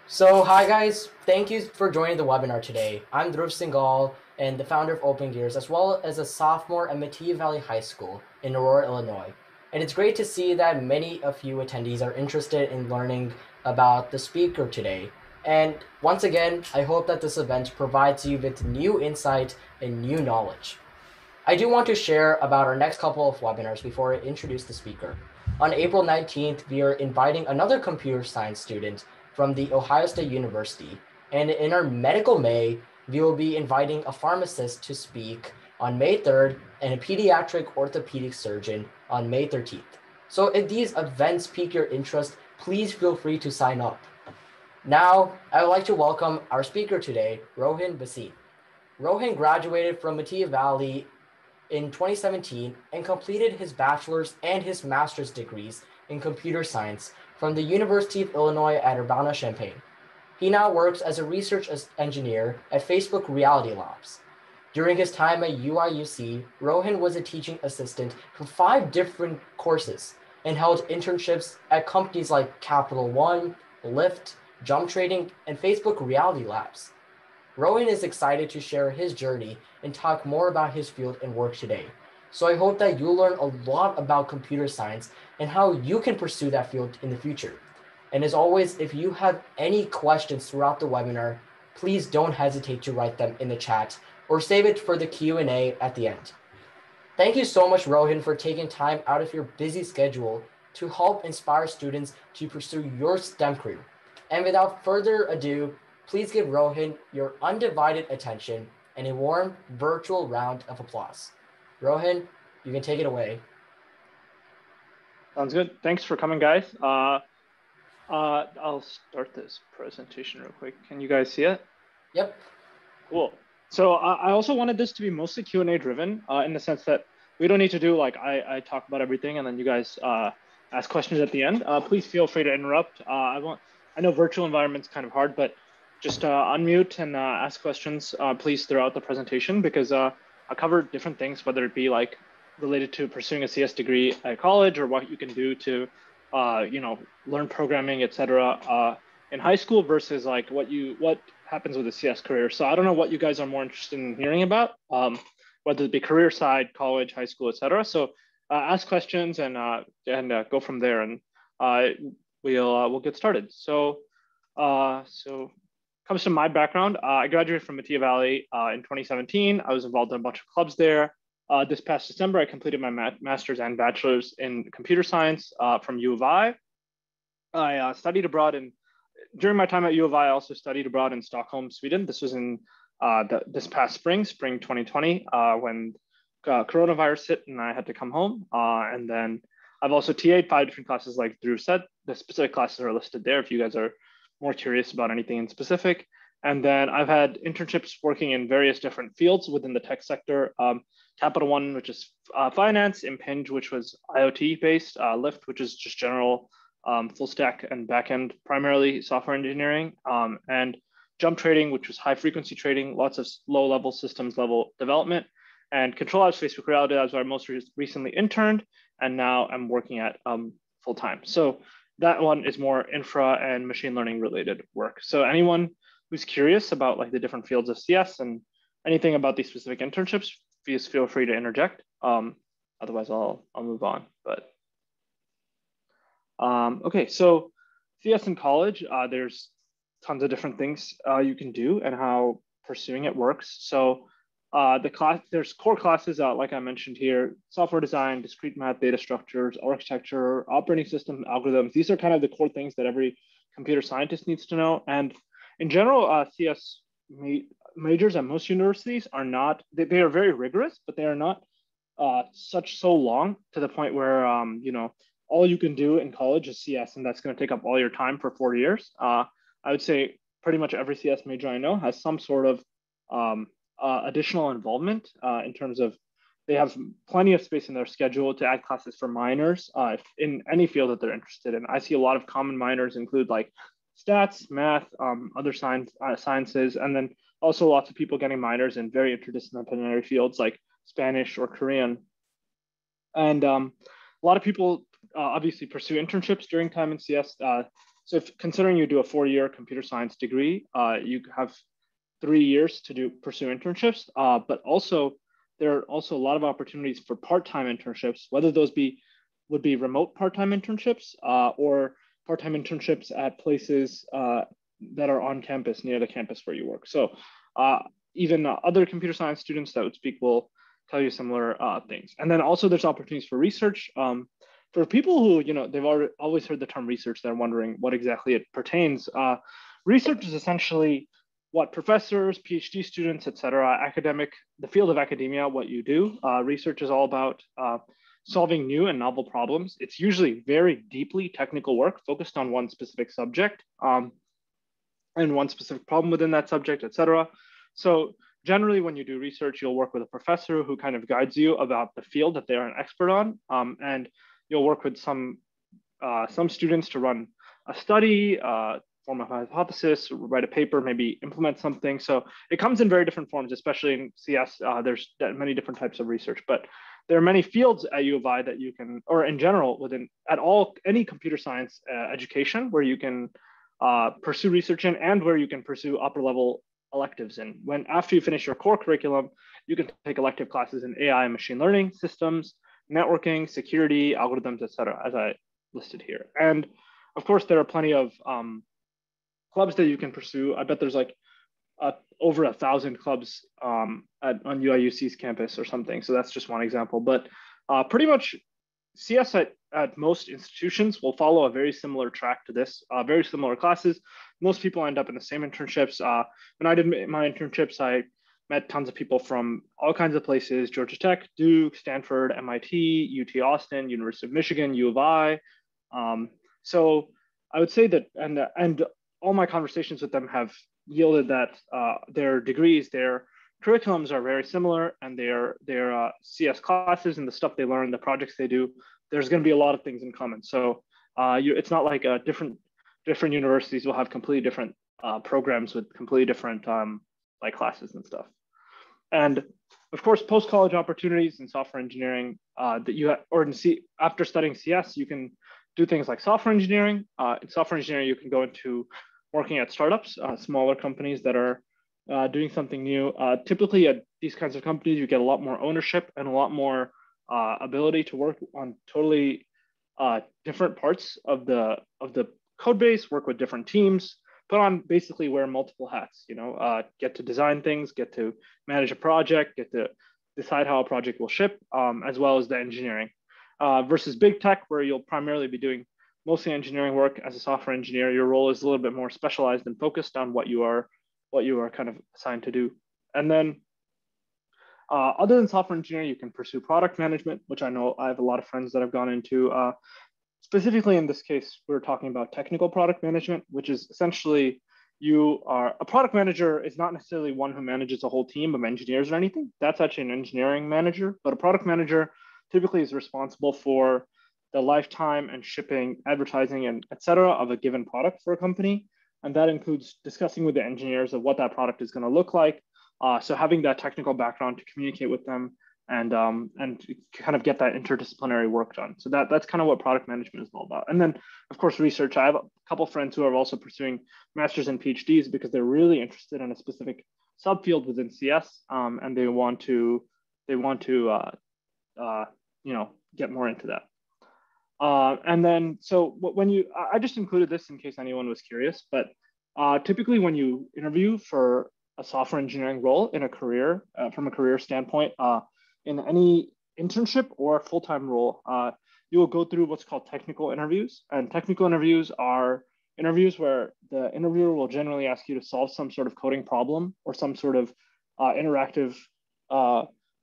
Hi guys, thank you for joining the webinar today. I'm Dhruv Singhal and the founder of Open Gears, as well as a sophomore at Metea Valley High School in Aurora, Illinois. And it's great to see that many of you attendees are interested in learning about the speaker today. And once again, I hope that this event provides you with new insight and new knowledge. I do want to share about our next couple of webinars before I introduce the speaker. On April 19th, we are inviting another computer science student from the Ohio State University. And in our Medical May, we will be inviting a pharmacist to speak on May 3rd and a pediatric orthopedic surgeon on May 13th. So if these events pique your interest, please feel free to sign up. Now, I would like to welcome our speaker today, Rohin Bhasin. Rohin graduated from Metea Valley in 2017 and completed his bachelor's and his master's degrees in computer science from the University of Illinois at Urbana-Champaign. He now works as a research engineer at Facebook Reality Labs. During his time at UIUC, Rohin was a teaching assistant for 5 different courses and held internships at companies like Capital One, Lyft, Jump Trading, and Facebook Reality Labs. Rowan is excited to share his journey and talk more about his field and work today. So I hope that you'll learn a lot about computer science and how you can pursue that field in the future. And as always, if you have any questions throughout the webinar, please don't hesitate to write them in the chat or save it for the Q&A at the end. Thank you so much, Rohin, for taking time out of your busy schedule to help inspire students to pursue your STEM career. And without further ado, please give Rohin your undivided attention and a warm virtual round of applause. Rohin, you can take it away. Sounds good. Thanks for coming, guys. I'll start this presentation real quick. Can you guys see it? Yep. Cool. So I also wanted this to be mostly Q&A driven in the sense that we don't need to do like I talk about everything and then you guys ask questions at the end. Please feel free to interrupt. I know virtual environment's kind of hard, but just unmute and ask questions, please, throughout the presentation because I cover different things, whether it be like related to pursuing a CS degree at college or what you can do to, learn programming, etc. In high school versus like what happens with a CS career. So I don't know what you guys are more interested in hearing about, whether it be career side, college, high school, etc. So ask questions and go from there, and we'll get started. So comes to my background. I graduated from Metea Valley in 2017. I was involved in a bunch of clubs there. This past December, I completed my master's and bachelor's in computer science from U of I. I studied abroad during my time at U of I also studied abroad in Stockholm, Sweden. This was in this past spring 2020, when coronavirus hit and I had to come home. And then I've also TA'd 5 different classes, like Drew said. The specific classes are listed there if you guys are more curious about anything in specific. And then I've had internships working in various different fields within the tech sector. Capital One, which is finance, Impinj, which was IoT based, Lyft, which is just general full stack and backend, primarily software engineering, and Jump Trading, which was high frequency trading, lots of low level systems level development. And Control Labs Facebook Reality Labs, where I most recently interned, and now I'm working at full time. So that one is more infra and machine learning related work. So anyone who's curious about like the different fields of CS and anything about these specific internships, please feel free to interject. Otherwise, I'll move on. But okay, so CS in college, there's tons of different things you can do and how pursuing it works. So there's core classes, like I mentioned here: software design, discrete math, data structures, architecture, operating system, algorithms. These are kind of the core things that every computer scientist needs to know. And in general, CS majors at most universities are not, they are very rigorous, but they are not so long to the point where, all you can do in college is CS, and that's going to take up all your time for 4 years. I would say pretty much every CS major I know has some sort of additional involvement in terms of they have plenty of space in their schedule to add classes for minors in any field that they're interested in. I see a lot of common minors include like stats, math, other sciences, and then also lots of people getting minors in very interdisciplinary fields like Spanish or Korean. And a lot of people obviously pursue internships during time in CS. So if considering you do a 4-year computer science degree, you have 3 years to pursue internships, but also there are also a lot of opportunities for part-time internships, whether those would be remote part-time internships or part-time internships at places that are on campus, near the campus where you work. So even other computer science students that would speak will tell you similar things. And then also there's opportunities for research. For people who, they've always heard the term research, they're wondering what exactly it pertains. Research is essentially what professors, PhD students, et cetera, the field of academia, what you do. Research is all about solving new and novel problems. It's usually very deeply technical work focused on one specific subject and one specific problem within that subject, et cetera. So generally, when you do research, you'll work with a professor who kind of guides you about the field that they're an expert on, and you'll work with some students to run a study, form a hypothesis, write a paper, maybe implement something. So it comes in very different forms, especially in CS. There's many different types of research, but there are many fields at U of I that you can, or in general, any computer science education where you can pursue research in and where you can pursue upper level electives in. After you finish your core curriculum, you can take elective classes in AI and machine learning, systems, networking, security, algorithms, et cetera, as I listed here. And of course, there are plenty of clubs that you can pursue. I bet there's like over 1,000 clubs on UIUC's campus or something. So that's just one example. But pretty much CS at most institutions will follow a very similar track to this, very similar classes. Most people end up in the same internships. When I did my internships, I met tons of people from all kinds of places: Georgia Tech, Duke, Stanford, MIT, UT Austin, University of Michigan, U of I. So I would say that, and all my conversations with them have yielded that their degrees, their curriculums are very similar, and their CS classes and the stuff they learn, the projects they do, there's going to be a lot of things in common. So it's not like different universities will have completely different programs with completely different like classes and stuff. And of course, post-college opportunities in software engineering after studying CS, you can do things like software engineering. In software engineering, you can go into working at startups, smaller companies that are doing something new. Typically at these kinds of companies, you get a lot more ownership and a lot more ability to work on totally different parts of the code base, work with different teams, basically wear multiple hats, get to design things, get to manage a project, get to decide how a project will ship, as well as the engineering. Versus big tech, where you'll primarily be doing mostly engineering work as a software engineer. Your role is a little bit more specialized and focused on what you are kind of assigned to do. And then other than software engineering, you can pursue product management, which I know I have a lot of friends that have gone into. Specifically in this case, we're talking about technical product management, which is essentially a product manager is not necessarily one who manages a whole team of engineers or anything. That's actually an engineering manager, but a product manager typically is responsible for the lifetime and shipping, advertising, and et cetera of a given product for a company. And that includes discussing with the engineers of what that product is going to look like. So having that technical background to communicate with them and kind of get that interdisciplinary work done. So that's kind of what product management is all about. And then, of course, research. I have a couple of friends who are also pursuing masters and PhDs because they're really interested in a specific subfield within CS, and they want to get more into that. And then, so I just included this in case anyone was curious, but typically when you interview for a software engineering role in a career, from a career standpoint, in any internship or full-time role, you will go through what's called technical interviews. And technical interviews are interviews where the interviewer will generally ask you to solve some sort of coding problem or some sort of interactive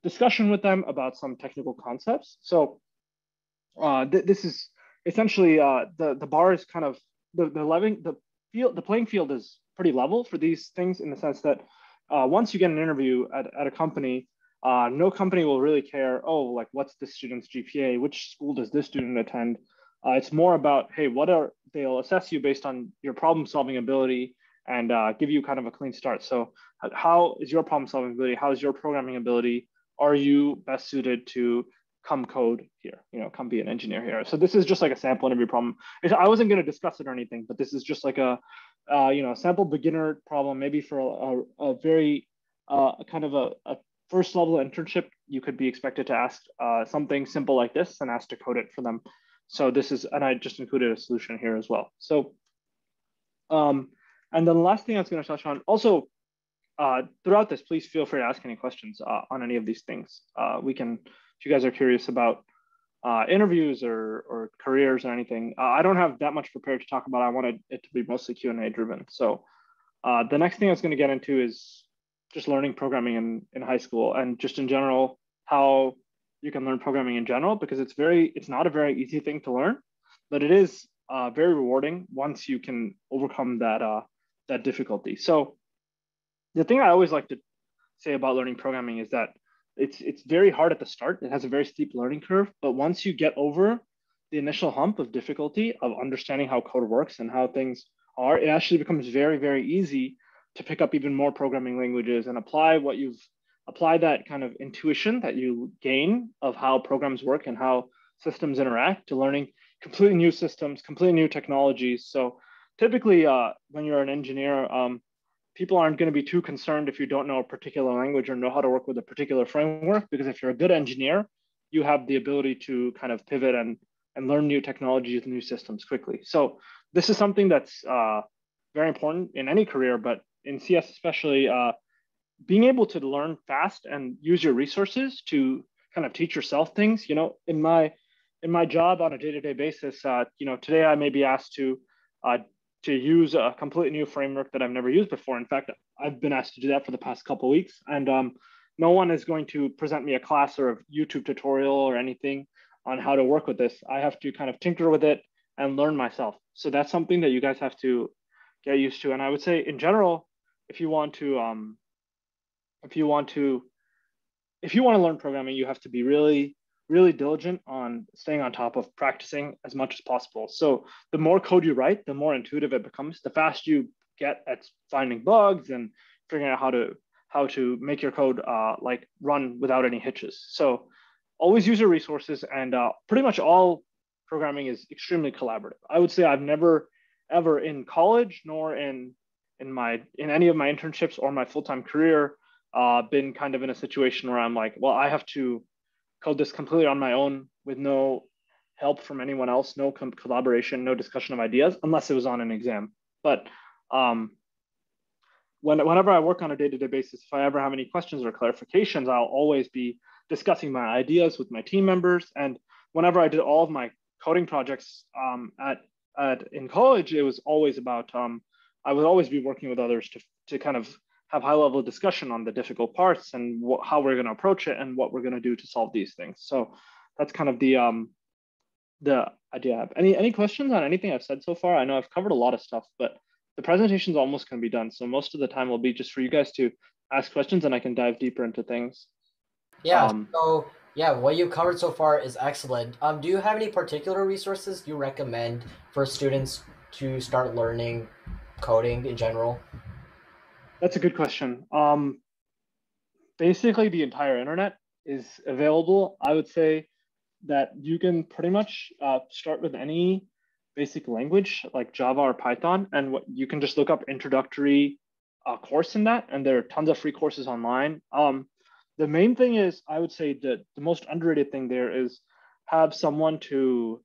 discussion with them about some technical concepts. So this is essentially the bar is kind of the playing field is pretty level for these things, in the sense that once you get an interview at a company, no company will really care, like what's this student's GPA, which school does this student attend. It's more about, hey, they'll assess you based on your problem solving ability and give you kind of a clean start. So how is your problem solving ability? How is your programming ability? Are you best suited to come code here, come be an engineer here. So this is just like a sample interview problem. I wasn't going to discuss it or anything, but this is just like a, sample beginner problem, maybe for a very kind of a first level internship. You could be expected to ask something simple like this and ask to code it for them. So this is, and I just included a solution here as well. So, and then the last thing I was going to touch on also, throughout this, please feel free to ask any questions on any of these things. We can, if you guys are curious about interviews or careers or anything, I don't have that much prepared to talk about. I wanted it to be mostly Q&A driven. So the next thing I was going to get into is just learning programming in high school, and just in general, how you can learn programming in general, because it's not a very easy thing to learn, but it is very rewarding once you can overcome that difficulty. So the thing I always like to say about learning programming is that it's very hard at the start. It has a very steep learning curve, but once you get over the initial hump of difficulty of understanding how code works and how things are, it actually becomes very, very easy to pick up even more programming languages and apply that kind of intuition that you gain of how programs work and how systems interact to learning completely new systems, completely new technologies. So typically when you're an engineer, people aren't going to be too concerned if you don't know a particular language or know how to work with a particular framework, because if you're a good engineer, you have the ability to kind of pivot and learn new technologies and new systems quickly. So this is something that's very important in any career, but in CS especially, being able to learn fast and use your resources to kind of teach yourself things. In my job on a day-to-day basis, today I may be asked to use a completely new framework that I've never used before. In fact, I've been asked to do that for the past couple of weeks, and no one is going to present me a class or a YouTube tutorial or anything on how to work with this. I have to kind of tinker with it and learn myself. So that's something that you guys have to get used to. And I would say in general, if you want to learn programming, you have to be really, really diligent on staying on top of practicing as much as possible. So the more code you write, the more intuitive it becomes, the faster you get at finding bugs and figuring out how to make your code like run without any hitches. So always use your resources, and pretty much all programming is extremely collaborative. I would say I've never ever in college nor in any of my internships or my full-time career been kind of in a situation where I'm like, well, I have to code this completely on my own with no help from anyone else, no collaboration, no discussion of ideas, unless it was on an exam. But whenever I work on a day-to-day basis, if I ever have any questions or clarifications, I'll always be discussing my ideas with my team members. And whenever I did all of my coding projects in college, it was always about I would always be working with others to kind of have high level discussion on the difficult parts and how we're going to approach it and what we're going to do to solve these things. So that's kind of the idea I have. Any questions on anything I've said so far? I know I've covered a lot of stuff, but the presentation is almost going to be done. So most of the time will be just for you guys to ask questions, and I can dive deeper into things. Yeah. What you covered so far is excellent. Do you have any particular resources you recommend for students to start learning coding in general? That's a good question. Basically, the entire internet is available. I would say that you can pretty much start with any basic language like Java or Python, and you can just look up introductory course in that, and there are tons of free courses online. The main thing is, I would say that the most underrated thing there is have someone who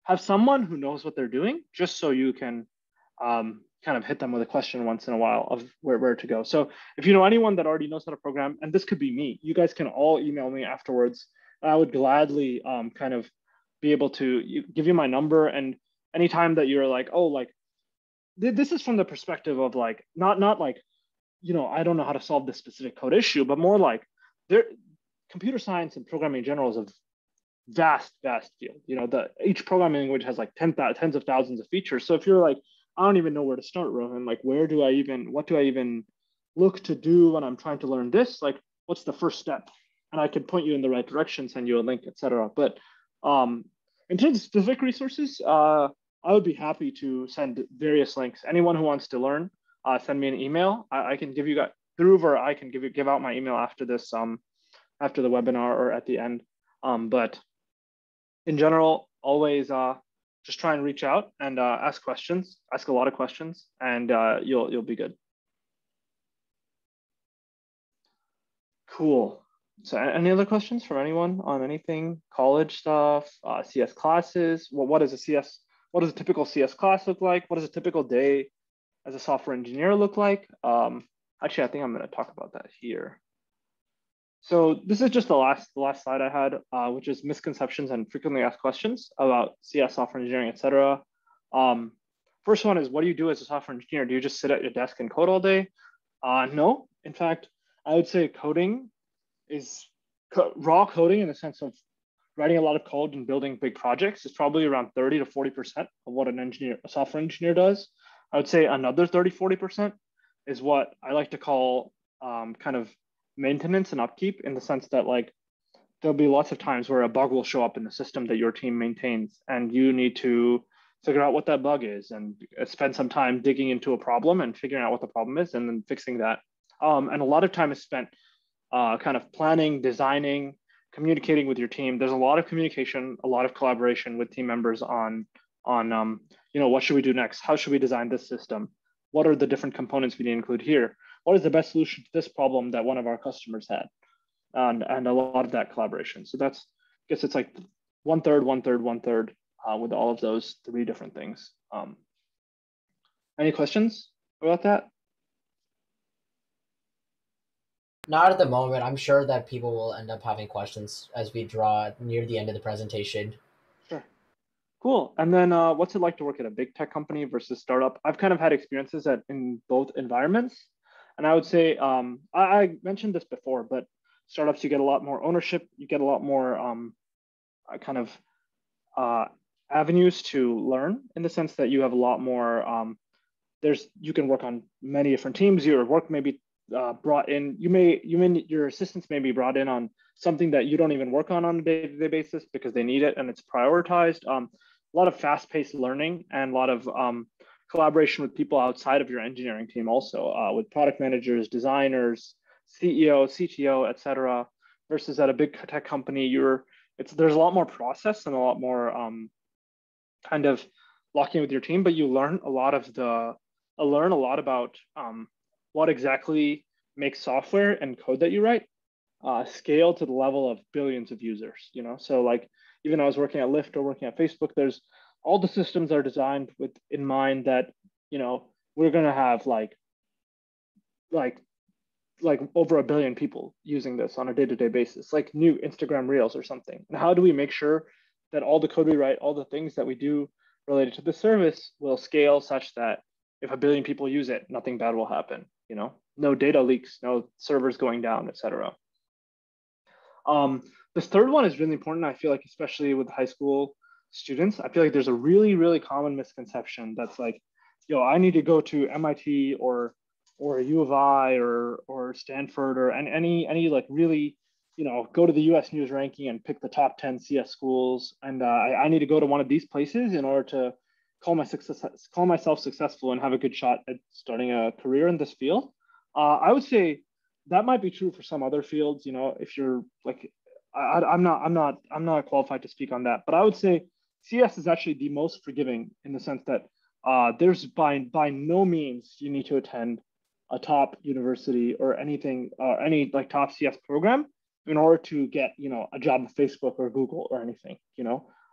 knows what they're doing, just so you can kind of hit them with a question once in a while of where to go. So if you know anyone that already knows how to program, and this could be me, you guys can all email me afterwards. I would gladly kind of be able to give you my number, and anytime that you're like, oh, like this is from the perspective of like not like, I don't know how to solve this specific code issue, but more like computer science and programming in general is a vast field. Each programming language has like tens of thousands of features. So if you're like, I don't even know where to start, Rohin, like what do I even look to do when I'm trying to learn this? Like, what's the first step? And I can point you in the right direction, send you a link, etc. But in terms of specific resources, I would be happy to send various links. Anyone who wants to learn, send me an email. I can give you guys Dhruv, or I can give out my email after this, after the webinar or at the end. But in general, always just try and reach out and ask questions, ask a lot of questions, and you'll be good. Cool. So any other questions from anyone on anything, college stuff, CS classes? What does a typical CS class look like? What does a typical day as a software engineer look like? Actually, I think I'm going to talk about that here. So this is just the last slide I had, which is misconceptions and frequently asked questions about CS, software engineering, etc. First one is, what do you do as a software engineer? Do you just sit at your desk and code all day? No. In fact, I would say coding is raw coding in the sense of writing a lot of code and building big projects is probably around 30 to 40% of what a software engineer does. I would say another 30, 40% is what I like to call kind of maintenance and upkeep, in the sense that like there'll be lots of times where a bug will show up in the system that your team maintains, and you need to figure out what that bug is and spend some time digging into a problem and figuring out what the problem is and then fixing that. And a lot of time is spent kind of planning, designing, communicating with your team. There's a lot of communication, a lot of collaboration with team members on what should we do next? How should we design this system? What are the different components we need to include here? What is the best solution to this problem that one of our customers had? And a lot of that collaboration. So that's, I guess it's like 1/3, 1/3, 1/3 with all of those three different things. Any questions about that? Not at the moment. I'm sure that people will end up having questions as we draw near the end of the presentation. Sure. Cool. And then what's it like to work at a big tech company versus startup? I've kind of had experiences in both environments. And I would say, I mentioned this before, but startups, you get a lot more ownership. You get a lot more kind of avenues to learn, in the sense that you have a lot more, you can work on many different teams. Your work may be brought in, your assistants may be brought in on something that you don't even work on a day-to-day basis because they need it and it's prioritized. A lot of fast-paced learning and a lot of collaboration with people outside of your engineering team, also with product managers, designers, CEO, CTO, etc. Versus at a big tech company, there's a lot more process and a lot more kind of locking with your team, but you learn a lot about what exactly makes software and code that you write scale to the level of billions of users. So like, even I was working at Lyft or working at Facebook, there's all the systems are designed with in mind that we're going to have like over 1 billion people using this on a day-to-day basis, like new Instagram Reels or something. And how do we make sure that all the code we write, all the things that we do related to the service will scale such that if 1 billion people use it, nothing bad will happen. No data leaks, no servers going down, etc. This third one is really important. I feel like, especially with high school students, I feel like there's a really, really common misconception that's like, I need to go to MIT or U of I or Stanford or any like really, go to the US News ranking and pick the top 10 CS schools. And I need to go to one of these places in order to call myself successful and have a good shot at starting a career in this field. I would say that might be true for some other fields. If you're like, I'm not qualified to speak on that, but I would say CS is actually the most forgiving, in the sense that there's by no means you need to attend a top university or anything, any like top CS program in order to get a job at Facebook or Google or anything,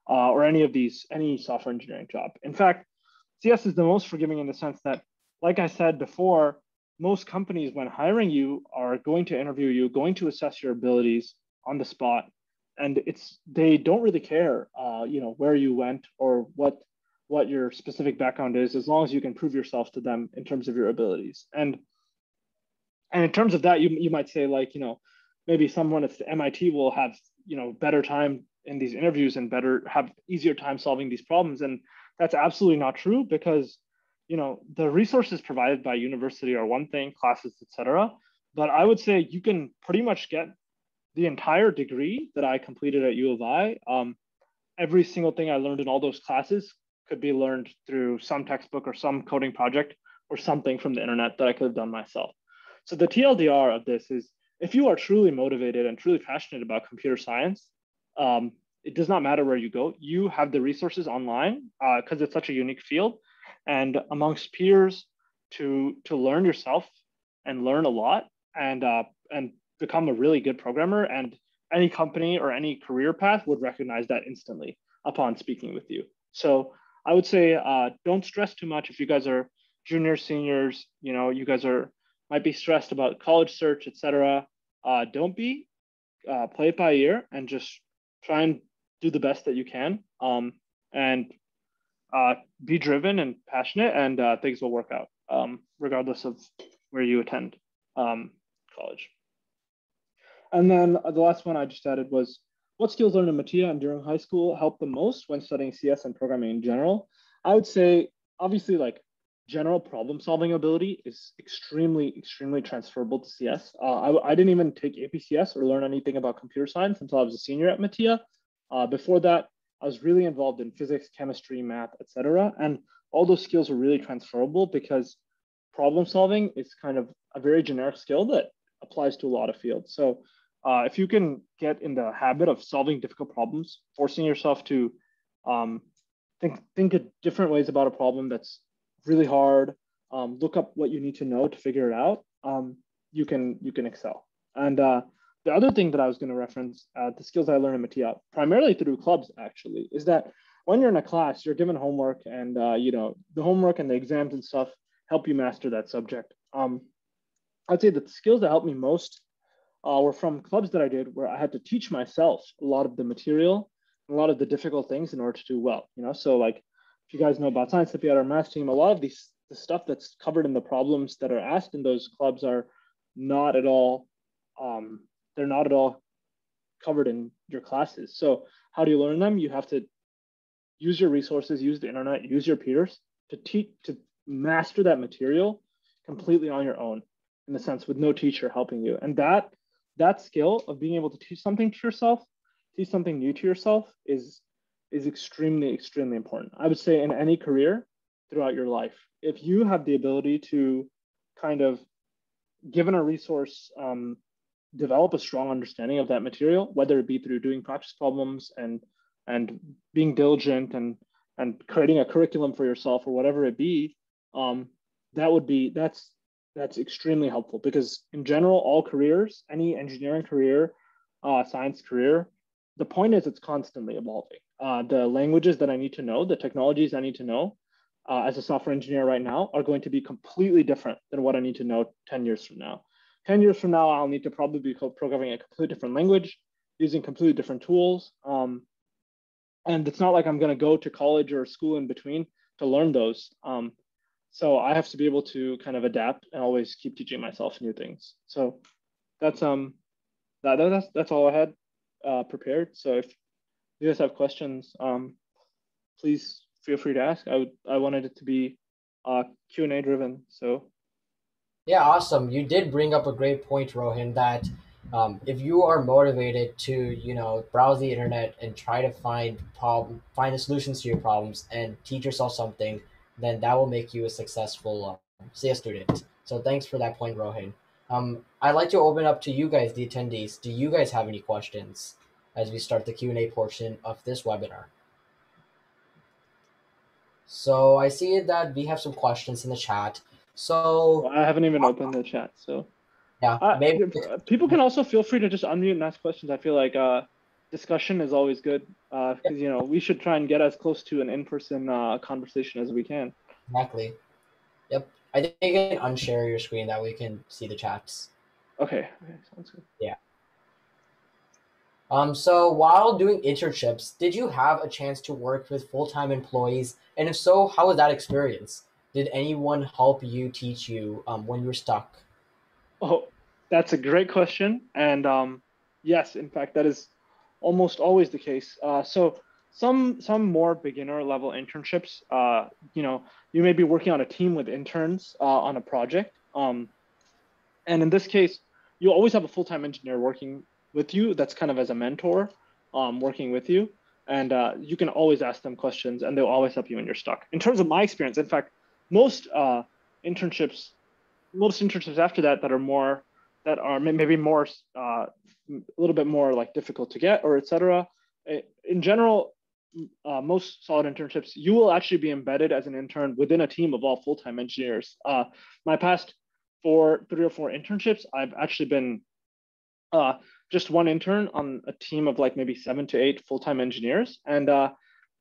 or any software engineering job. In fact, CS is the most forgiving in the sense that, like I said before, most companies, when hiring you, are going to interview you, going to assess your abilities on the spot, and they don't really care, where you went or what your specific background is, as long as you can prove yourself to them in terms of your abilities. And in terms of that, you might say, like, maybe someone at MIT will have better time in these interviews and have easier time solving these problems, and that's absolutely not true, because the resources provided by university are one thing, classes, etc. But I would say you can pretty much get the entire degree that I completed at U of I. Every single thing I learned in all those classes could be learned through some textbook or some coding project or something from the internet that I could have done myself. So the TLDR of this is, if you are truly motivated and truly passionate about computer science, it does not matter where you go. You have the resources online because it's such a unique field, and amongst peers to learn yourself and learn a lot and become a really good programmer. And any company or any career path would recognize that instantly upon speaking with you. So I would say don't stress too much if you guys are juniors, seniors. You guys might be stressed about college search, etc. Don't be. Play it by ear and just try and do the best that you can. And be driven and passionate, and things will work out, regardless of where you attend college. And then the last one I just added was, what skills learned in Metea and during high school helped the most when studying CS and programming in general? I would say, obviously, like general problem solving ability is extremely, extremely transferable to CS. I didn't even take APCS or learn anything about computer science until I was a senior at Metea. Before that, I was really involved in physics, chemistry, math, etc. And all those skills are really transferable because problem solving is kind of a very generic skill that applies to a lot of fields. So if you can get in the habit of solving difficult problems, forcing yourself to think of different ways about a problem that's really hard, look up what you need to know to figure it out, you can excel. And the other thing that I was going to reference, the skills I learned in Metea, primarily through clubs actually, is that when you're in a class, you're given homework, and the homework and the exams and stuff help you master that subject. I'd say that the skills that helped me most were from clubs that I did, where I had to teach myself a lot of the material, a lot of the difficult things in order to do well. So like, if you guys know about Science Olympiad or Math Team, a lot of the stuff that's covered in the problems that are asked in those clubs are not at all, they're not at all covered in your classes. So how do you learn them? You have to use your resources, use the internet, use your peers to master that material completely on your own, in a sense, with no teacher helping you. And that skill of being able to teach something to yourself, teach something new to yourself is extremely, extremely important. I would say in any career throughout your life, if you have the ability to kind of, given a resource, develop a strong understanding of that material, whether it be through doing practice problems and being diligent and creating a curriculum for yourself or whatever it be, that's extremely helpful, because in general, all careers, any engineering career, science career, the point is it's constantly evolving. The languages that I need to know, the technologies I need to know as a software engineer right now are going to be completely different than what I need to know 10 years from now. 10 years from now, I'll need to probably be programming a completely different language, using completely different tools. And it's not like I'm going to go to college or school in between to learn those. So I have to be able to kind of adapt and always keep teaching myself new things. So that's that's all I had prepared. So if you guys have questions, please feel free to ask. I wanted it to be Q&A driven. So Yeah, awesome. You did bring up a great point, Rohin, that if you are motivated to, browse the internet and try to find the solutions to your problems and teach yourself something, then that will make you a successful CS student. So thanks for that point, Rohin. I'd like to open up to you guys, the attendees. Do you guys have any questions as we start the Q&A portion of this webinar? So I see that we have some questions in the chat. So I haven't even opened the chat. So yeah, maybe people can also feel free to just unmute and ask questions. I feel like discussion is always good, because we should try and get as close to an in-person conversation as we can. exactly. Yep. I think you can unshare your screen that we can see the chats. Okay, sounds good. Yeah. So while doing internships, did you have a chance to work with full-time employees? And if so, how was that experience? Did anyone help you teach you when you were stuck? Oh, that's a great question. And yes, in fact, that is almost always the case. So some more beginner level internships, you may be working on a team with interns on a project. And in this case, you always have a full-time engineer working with you that's kind of as a mentor, working with you. And you can always ask them questions and they'll always help you when you're stuck. In terms of my experience, in fact, most internships after that are maybe more a little bit more like difficult to get or etc. in general, most solid internships, you will actually be embedded as an intern within a team of all full-time engineers. My past 3 or 4 internships, I've actually been just one intern on a team of like maybe 7 to 8 full-time engineers. And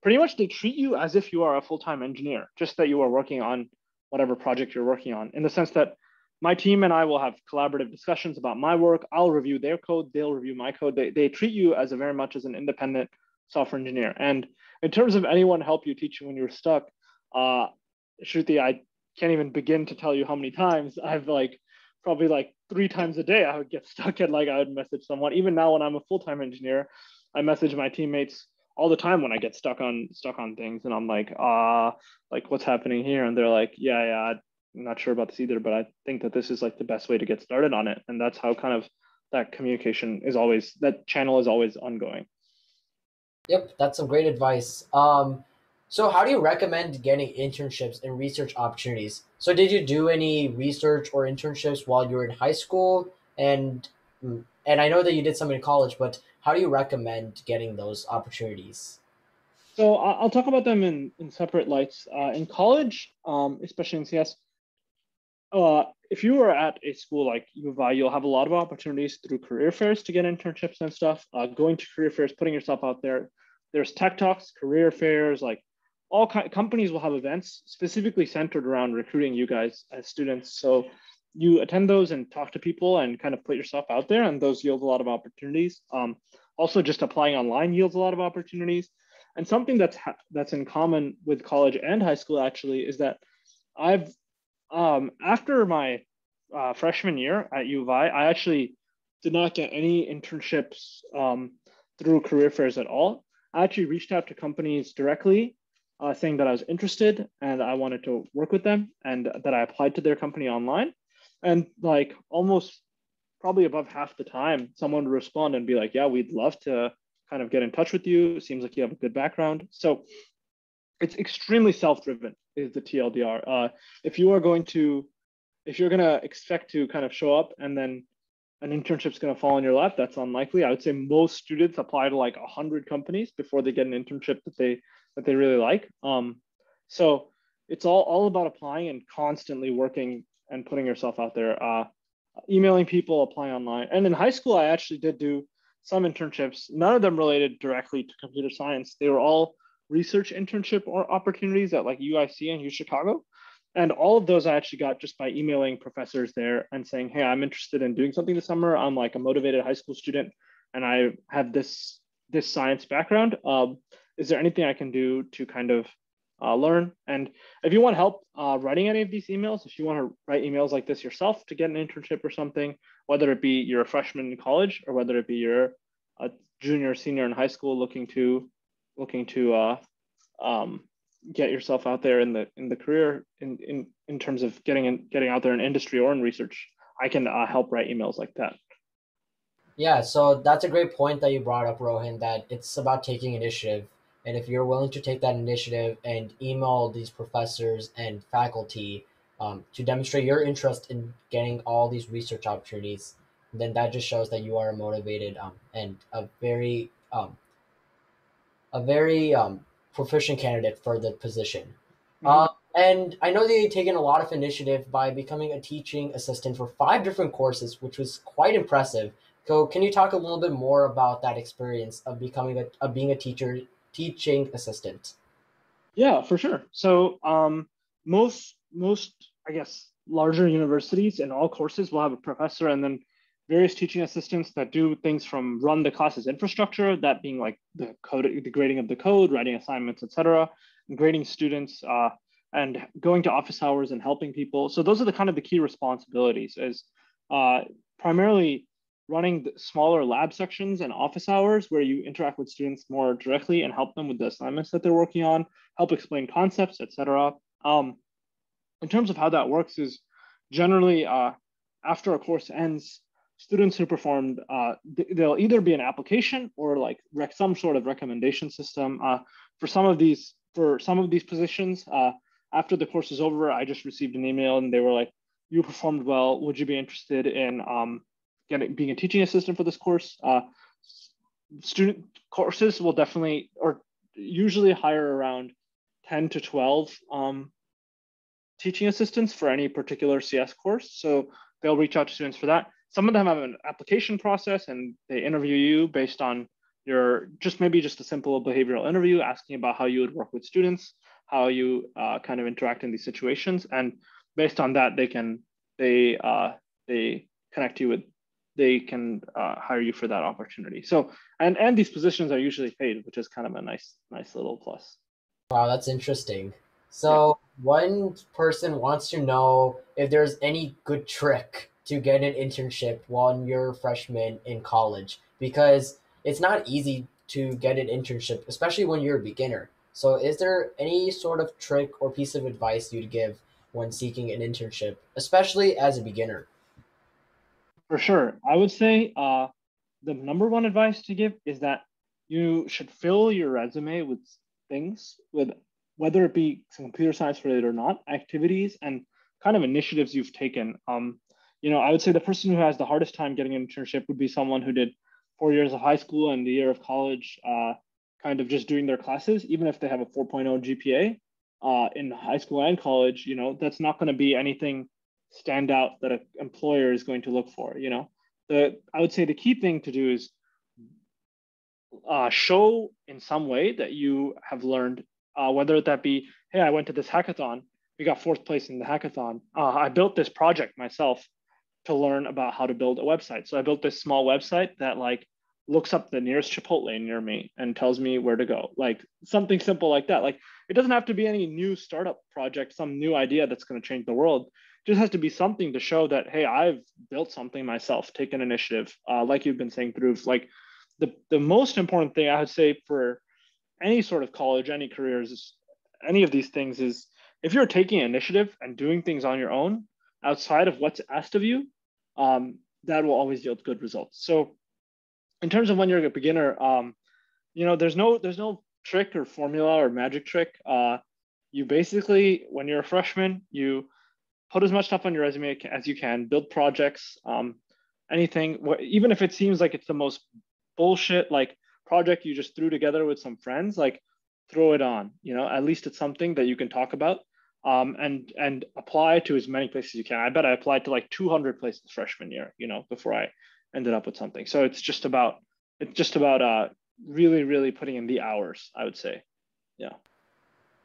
pretty much they treat you as if you are a full-time engineer, just that you are working on whatever project you're working on, in the sense that my team and I will have collaborative discussions about my work. I'll review their code, they'll review my code. They treat you as very much as an independent software engineer. And in terms of anyone help you teach you when you're stuck, Shruti, I can't even begin to tell you how many times I've probably 3 times a day I would get stuck at I would message someone. Even now when I'm a full-time engineer, I message my teammates all the time when I get stuck on things, and I'm like what's happening here? And they're like, yeah, I'm not sure about this either, but I think that this is the best way to get started on it. And that's how kind of that communication is always, that channel is always ongoing. Yep, that's some great advice. So how do you recommend getting internships and research opportunities? So did you do any research or internships while you were in high school? And I know that you did some in college, but how do you recommend getting those opportunities? So I'll talk about them in separate lights. In college, especially in CS, if you are at a school like U of I, you'll have a lot of opportunities through career fairs to get internships and stuff. Going to career fairs, putting yourself out there. There's tech talks, career fairs, companies will have events specifically centered around recruiting you guys as students. So you attend those and talk to people and kind of put yourself out there, and those yield a lot of opportunities. Also, just applying online yields a lot of opportunities. And something that's in common with college and high school actually is that I've after my freshman year at U of I actually did not get any internships through career fairs at all. I actually reached out to companies directly, saying that I was interested and I wanted to work with them, and that I applied to their company online. And almost probably above half the time, someone would respond and be like, yeah, we'd love to kind of get in touch with you. It seems like you have a good background. So it's extremely self-driven is the TLDR. If you're going to expect to kind of show up and then an internship's going to fall in your lap, that's unlikely. I would say most students apply to 100 companies before they get an internship that they really like. So it's all about applying and constantly working and putting yourself out there, emailing people, applying online. And in high school, I actually did do some internships, none of them related directly to computer science. They were all research internship or opportunities at UIC and U Chicago. And all of those I actually got just by emailing professors there and saying, hey, I'm interested in doing something this summer. I'm a motivated high school student and I have this science background. Is there anything I can do to kind of learn? And if you want help writing any of these emails, if you want to write emails like this yourself to get an internship or something, whether it be you're a freshman in college or whether it be you're a junior or senior in high school looking to get yourself out there in the career in terms of getting out there in industry or in research, I can help write emails like that. Yeah, so that's a great point that you brought up, Rohin, that it's about taking initiative. And if you're willing to take that initiative and email these professors and faculty to demonstrate your interest in getting all these research opportunities, then that just shows that you are motivated and a very proficient candidate for the position. Mm-hmm. And I know that you've taken a lot of initiative by becoming a teaching assistant for 5 different courses, which was quite impressive. So, can you talk a little bit more about that experience of being a teaching assistant? Yeah, for sure. So most I guess larger universities and all courses will have a professor and then various teaching assistants that do things from run the class's infrastructure, that being the code, the grading of the code, writing assignments, etc., grading students, and going to office hours and helping people. So those are the kind of the key responsibilities, is primarily running the smaller lab sections and office hours where you interact with students more directly and help them with the assignments that they're working on, help explain concepts, etc. In terms of how that works is generally after a course ends, students who performed, there'll either be an application or some sort of recommendation system. For some of these positions, after the course is over, I just received an email and they were like, you performed well. Would you be interested in being a teaching assistant for this course? courses will definitely, or usually hire around 10 to 12 teaching assistants for any particular CS course. So they'll reach out to students for that. Some of them have an application process and they interview you based on your maybe just a simple behavioral interview asking about how you would work with students, how you kind of interact in these situations. And based on that, they connect you with, they can hire you for that opportunity. So, and these positions are usually paid, which is kind of a nice little plus. Wow, that's interesting. Yeah. So, one person wants to know if there's any good trick to get an internship while you're a freshman in college, because it's not easy to get an internship, especially when you're a beginner. So, is there any sort of trick or piece of advice you'd give when seeking an internship, especially as a beginner? For sure. I would say the number one advice to give is that you should fill your resume with things, with whether it be some computer science related or not, activities and kind of initiatives you've taken. I would say the person who has the hardest time getting an internship would be someone who did 4 years of high school and the year of college, kind of just doing their classes, even if they have a 4.0 GPA in high school and college. That's not going to be anything stand out that an employer is going to look for. I would say the key thing to do is show in some way that you have learned, whether that be, hey, I went to this hackathon, we got fourth place in the hackathon. I built this project myself to learn about how to build a website. So I built this small website that like looks up the nearest Chipotle near me and tells me where to go. Like something simple like that. Like it doesn't have to be any new startup project, some new idea that's going to change the world. It just has to be something to show that, hey, I've built something myself, taken initiative, like you've been saying, Dhruv. Like the most important thing I would say for any sort of college, any careers, any of these things is if you're taking initiative and doing things on your own outside of what's asked of you, that will always yield good results. So in terms of when you're a beginner, there's no trick or formula or magic trick. You basically, when you're a freshman, you put as much stuff on your resume as you can, build projects, anything, even if it seems like it's the most bullshit like project you just threw together with some friends, like throw it on. At least it's something that you can talk about, and apply to as many places as you can. I bet I applied to like 200 places freshman year, before I ended up with something. So it's just about really, really putting in the hours, I would say. Yeah.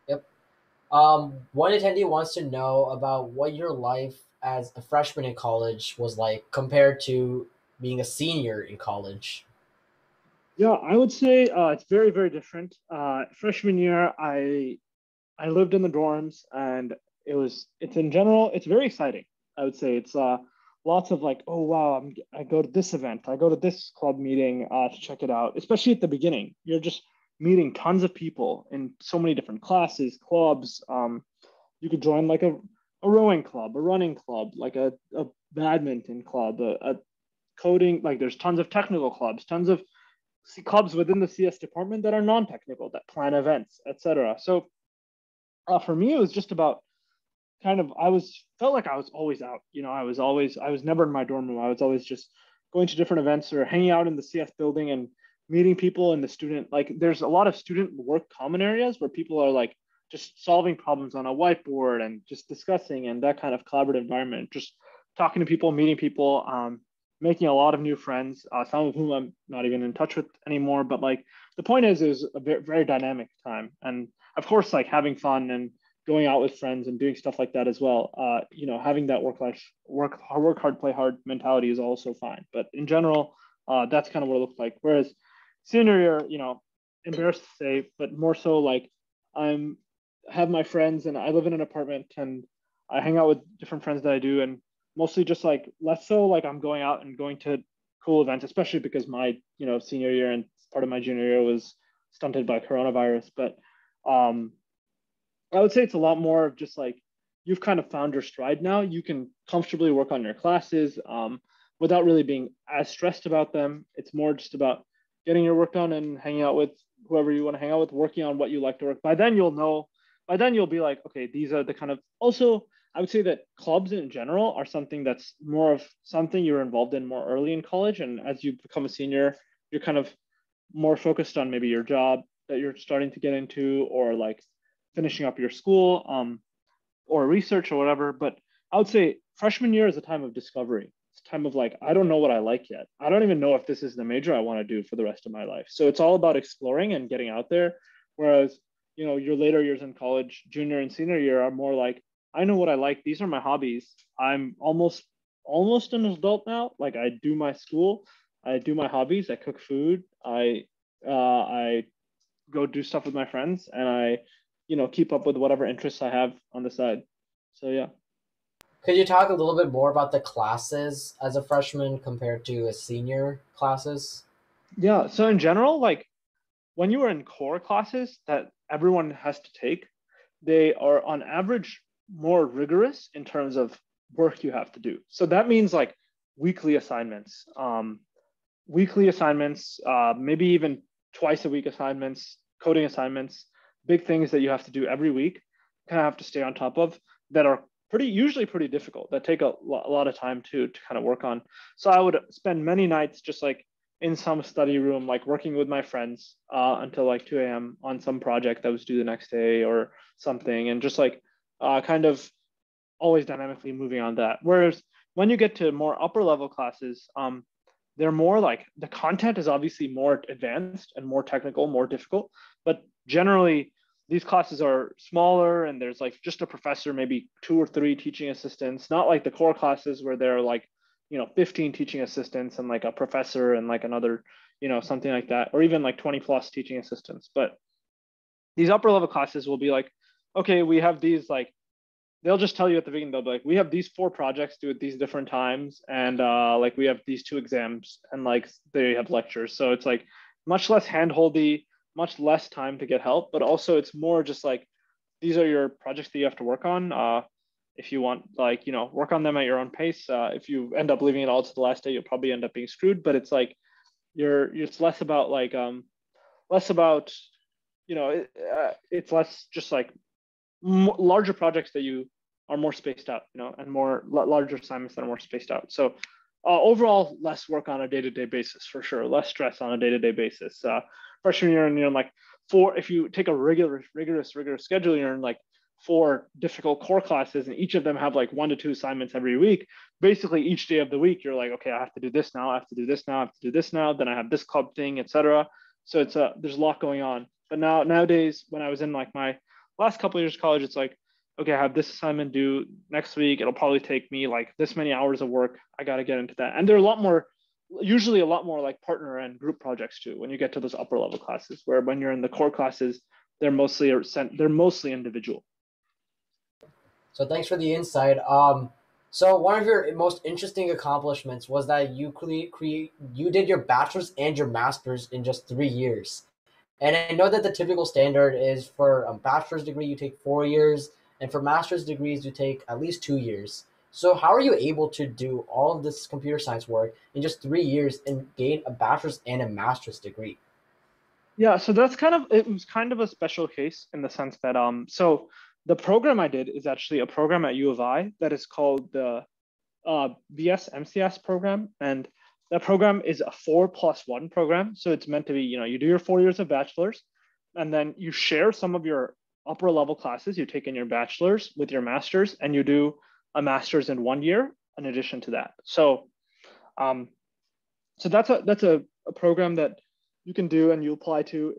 Yep. One attendee wants to know about what your life as a freshman in college was like compared to being a senior in college. Yeah, I would say it's very, very different. Freshman year, I lived in the dorms, and it's in general, it's very exciting. I would say it's lots of like, oh wow, I go to this event, I go to this club meeting to check it out. Especially at the beginning, you're just meeting tons of people in so many different classes, clubs. You could join like a rowing club, a running club, like a badminton club, a coding. Like there's tons of technical clubs, tons of clubs within the CS department that are non-technical that plan events, etc. So for me, it was just about kind of felt like I was always out. I was never in my dorm room. I was always just going to different events or hanging out in the CS building and meeting people in the student. Like there's a lot of student work common areas where people are like just solving problems on a whiteboard and just discussing, and that kind of collaborative environment. Just talking to people, meeting people, making a lot of new friends. Some of whom I'm not even in touch with anymore. But like the point is, it was a very, very dynamic time, and of course, like having fun and going out with friends and doing stuff like that as well. Having that work hard, play hard mentality is also fine. But in general, that's kind of what it looked like. Whereas senior year, embarrassed to say, but more so like I'm have my friends and I live in an apartment and I hang out with different friends that I do, and mostly just like less so like I'm going out and going to cool events, especially because my senior year and part of my junior year was stunted by coronavirus. But um, I would say it's a lot more of just like you've kind of found your stride now. You can comfortably work on your classes without really being as stressed about them. It's more just about getting your work done and hanging out with whoever you want to hang out with, working on what you like to work. By then you'll know. By then you'll be like, okay, these are the kind of. Also, I would say that clubs in general are something that's more of something you're involved in more early in college, and as you become a senior, you're kind of more focused on maybe your job that you're starting to get into, or like finishing up your school, or research or whatever. But I would say freshman year is a time of discovery. It's a time of like, I don't know what I like yet. I don't even know if this is the major I want to do for the rest of my life. So it's all about exploring and getting out there. Whereas, your later years in college, junior and senior year, are more like, I know what I like. These are my hobbies. I'm almost an adult now. Like, I do my school, I do my hobbies, I cook food, I go do stuff with my friends, and I, keep up with whatever interests I have on the side. So yeah. Could you talk a little bit more about the classes as a freshman compared to a senior classes? Yeah. So in general, like when you are in core classes that everyone has to take, they are on average more rigorous in terms of work you have to do. So that means like weekly assignments, maybe even twice a week assignments, coding assignments, big things that you have to do every week, kind of have to stay on top of, that are usually pretty difficult, that take a lot of time to kind of work on. So I would spend many nights just like in some study room, like working with my friends until like 2 a.m. on some project that was due the next day or something, and just like kind of always dynamically moving on that. Whereas when you get to more upper level classes, they're more like, the content is obviously more advanced and more technical, more difficult, but generally these classes are smaller, and there's like just a professor, maybe 2 or 3 teaching assistants, not like the core classes where there are like, 15 teaching assistants and like a professor and like another, something like that, or even like 20 plus teaching assistants. But these upper level classes will be like, okay, we have these, like, they'll just tell you at the beginning, they'll be like, we have these 4 projects due at these different times, and like we have these 2 exams, and like they have lectures. So it's like much less handholdy, much less time to get help, but also it's more just like, these are your projects that you have to work on. If you want, like, work on them at your own pace. If you end up leaving it all to the last day, you'll probably end up being screwed. But it's like, it's less about like, less about, it's less just like larger projects that you are more spaced out, and more larger assignments that are more spaced out. So overall, less work on a day-to-day basis for sure, less stress on a day-to-day basis. Freshman year, and like 4, if you take a rigorous schedule, you're in like 4 difficult core classes, and each of them have like 1 to 2 assignments every week. Basically, each day of the week, you're like, okay, I have to do this now, I have to do this now, I have to do this now, then I have this club thing, etc. So it's there's a lot going on. But nowadays, when I was in like my last couple of years of college, it's like, okay, I have this assignment due next week. It'll probably take me like this many hours of work. I got to get into that. And there are usually a lot more like partner and group projects too, when you get to those upper level classes, where when you're in the core classes, they're mostly individual. So thanks for the insight. So one of your most interesting accomplishments was that you did your bachelor's and your master's in just 3 years. And I know that the typical standard is for a bachelor's degree, you take 4 years, and for master's degrees, you take at least 2 years. So how are you able to do all of this computer science work in just 3 years and gain a bachelor's and a master's degree? Yeah, so it was kind of a special case in the sense that so the program I did is actually a program at U of I that is called the BS MCS program, and that program is a 4+1 program. So it's meant to be, you do your 4 years of bachelor's, and then you share some of your upper level classes you take in your bachelor's with your master's, and you do a master's in 1 year in addition to that. So, so that's a program that you can do and you apply to.